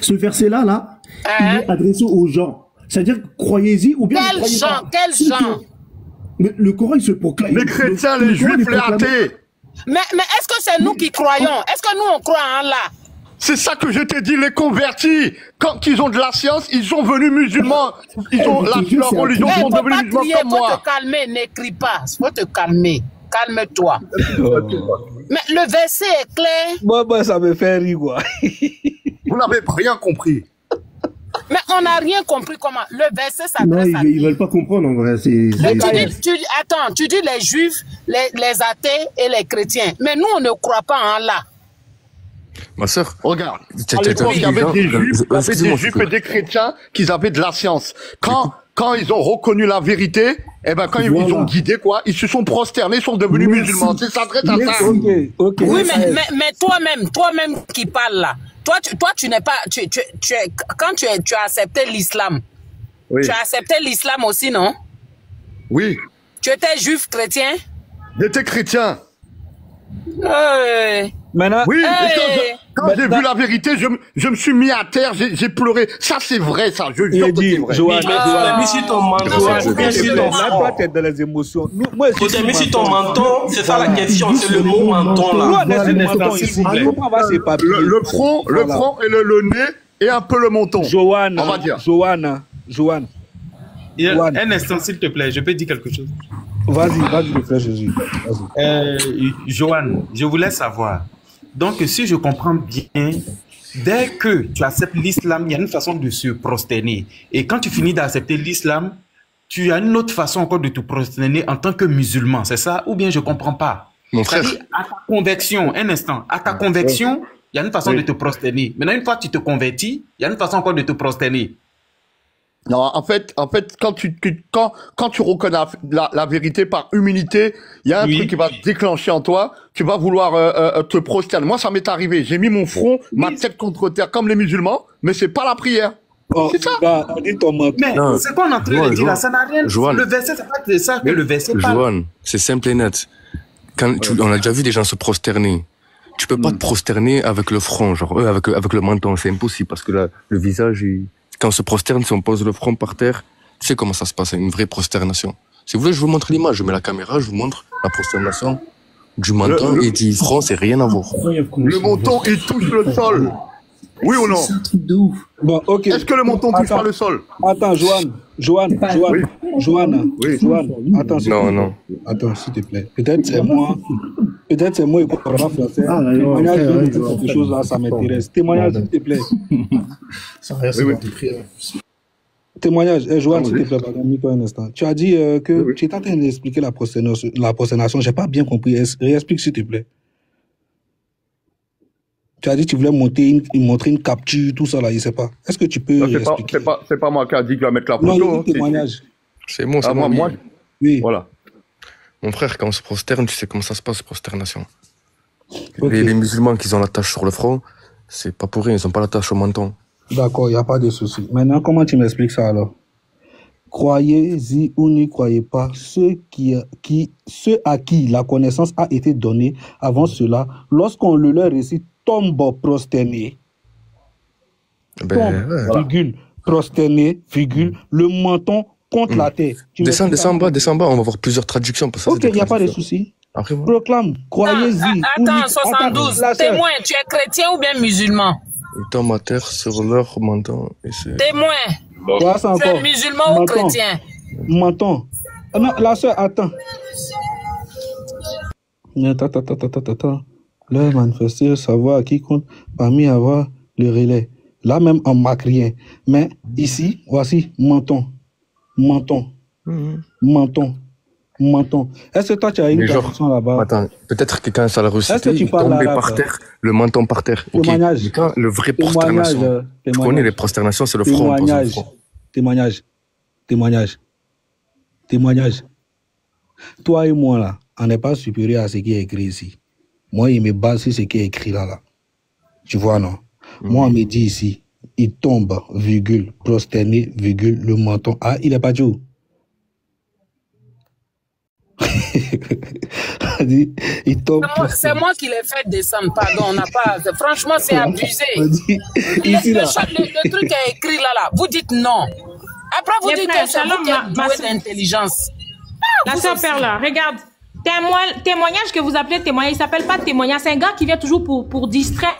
Ce verset-là, il est adressé aux gens. C'est-à-dire, croyez-y ou bien... Quels gens? Mais le Coran, il se proclame. Les chrétiens, les juifs, les athées. Mais est-ce que c'est nous qui croyons? Est-ce que nous, on croit en Allah? C'est ça que je t'ai dit, les convertis. Quand ils ont de la science, ils sont venus musulmans. Ils ont leur religion, ils sont devenus musulmans comme moi. Faut te calmer, n'écris pas. Faut te calmer. Calme-toi. Mais le verset est clair. Moi, ça me fait rire, quoi. Vous n'avez rien compris. Mais on n'a rien compris comment. Le verset s'adresse à qui? Ils veulent pas comprendre, en vrai. Attends, tu dis les juifs, les athées et les chrétiens. Mais nous, on ne croit pas en Allah. Ma soeur, regarde, il y avait des juifs et des chrétiens qui avaient de la science. Quand ils ont reconnu la vérité, eh ben, quand ils ont guidé, quoi, ils se sont prosternés, ils sont devenus musulmans. C'est ça, très ça. Oui, mais toi-même qui parles là, toi, tu n'es pas, quand tu as accepté l'islam, tu as accepté l'islam aussi, non? Oui. Tu étais juif chrétien? J'étais chrétien. Maintenant, oui, quand j'ai vu la vérité, je me suis mis à terre, j'ai pleuré. Ça, c'est vrai, ça. Je jure que c'est vrai. Joanne, mis sur ton menton. Là, tu es dans les émotions. J'ai mis sur ton menton, c'est ça la question, c'est le mot menton là. Le front et le nez et un peu le menton. Joanne, on va dire. Joanne. Un instant, s'il te plaît, je peux dire quelque chose. Vas-y, le frère Jésus. Joanne, je voulais savoir. Donc, si je comprends bien, dès que tu acceptes l'islam, il y a une façon de se prosterner. Et quand tu finis d'accepter l'islam, tu as une autre façon encore de te prosterner en tant que musulman, c'est ça? Ou bien je ne comprends pas? Mon frère. À ta conversion, un instant, à ta conversion, il y a une façon de te prosterner. Maintenant, une fois que tu te convertis, il y a une façon encore de te prosterner. Non, en fait, quand tu reconnais la vérité par humilité, il y a un truc qui va se déclencher en toi. Tu vas vouloir te prosterner. Moi, ça m'est arrivé. J'ai mis mon front, ma tête contre terre, comme les musulmans, mais c'est pas la prière. C'est ça. Mais c'est quoi on est en train de dire là? Ça n'a rien. Le verset, c'est pas de ça que le verset parle. Joanne, c'est simple et net. On a déjà vu des gens se prosterner. Tu peux pas te prosterner avec le front, genre avec le menton, c'est impossible parce que le visage quand on se prosterne, si on pose le front par terre, tu sais comment ça se passe, c'est une vraie prosternation. Si vous voulez, je vous montre l'image, je mets la caméra, je vous montre la prosternation du menton et du front, c'est rien à voir. Le menton, il touche le sol. Oui ou non? C'est un truc de ouf. Bon, ok. Est-ce que le menton touche pas le sol? Attends, Joanne. Attends, non. Attends, s'il te plaît. Peut-être c'est moi qui comprends pas français. Témoignage de quelque chose là, ça m'intéresse. Témoignage, s'il te plaît. Ça reste Témoignage, Joanne, s'il te plaît, pardonne-moi un instant. Tu as dit que tu étais en train d'expliquer la prosternation. J'ai pas bien compris. Réexplique, s'il te plaît. Tu as dit que tu voulais montrer une capture, tout ça là, je sais pas. Est-ce que tu peux expliquer? C'est pas moi qui a dit que je vais mettre la photo. Non, témoignage. C'est moi, c'est moi. Oui. Voilà. Mon frère, quand on se prosterne, tu sais comment ça se passe, prosternation. Okay. Les musulmans qui ont la tache sur le front, c'est pas pour rien, ils ont pas la tache au menton. D'accord, il n'y a pas de souci. Maintenant, comment tu m'expliques ça alors? Croyez-y ou n'y croyez pas, ceux à qui la connaissance a été donnée avant cela, lorsqu'on le leur récite, tombent prosternés. Virgule, prosterné, virgule, le menton contre la terre. Descends bas, on va voir plusieurs traductions. Ok, il n'y a pas de souci. Proclame, croyez-y. Attends, 72, témoin, tu es chrétien ou bien musulman? Ils tombent à terre sur leur menton. Témoin, tu es musulman ou chrétien? Menton. Non, la soeur, attends. Attends. Leur manifester, savoir à qui compte, parmi avoir le relais. Là même en marque rien. Mais ici, voici menton. Est-ce que toi tu as une traduction là-bas? Attends, peut-être que quand ça l'a recité, il tombait par terre, le menton par terre. Témoignage. Mais quand le vrai prosternation, tu connais les prosternations, c'est le front. Témoignage. Toi et moi là, on n'est pas supérieur à ce qui est écrit ici. Moi, il me base sur ce qui est écrit là. Tu vois, non? Moi, on me dit ici, il tombe, virgule, prosterné, virgule, le menton. Ah, il est pas du tout. C'est moi qui l'ai fait descendre, pardon, on n'a pas. Franchement, c'est abusé. Le truc est écrit là. Vous dites non. Après, vous dites que c'est vous qui êtes doué d'intelligence. La sœur Perla, regarde. Témoignage que vous appelez témoignage, il s'appelle pas témoignage. C'est un gars qui vient toujours pour distraire.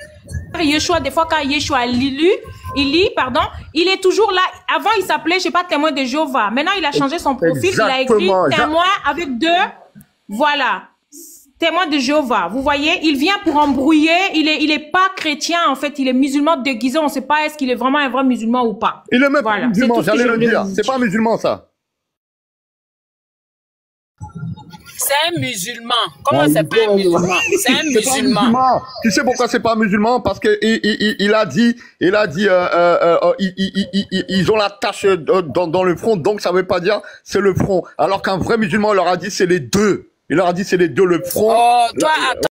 Yeshua, des fois, quand Yeshua il est toujours là. Avant, il s'appelait, je sais pas, témoin de Jéhovah. Maintenant, il a changé son profil. Exactement. Il a écrit témoin avec deux. Voilà. Témoin de Jéhovah. Vous voyez, il vient pour embrouiller. Il est pas chrétien, en fait. Il est musulman déguisé. On sait pas est-ce qu'il est vraiment un vrai musulman ou pas. Il est même pas musulman, j'allais le dire. C'est pas musulman, ça. C'est un musulman. Comment c'est pas un musulman? C'est un musulman. Tu sais pourquoi c'est pas musulman? Parce que il a dit, ils ont la tache dans le front, donc ça veut pas dire c'est le front. Alors qu'un vrai musulman leur a dit c'est les deux. Il leur a dit c'est les deux, le front. Oh, toi, attends.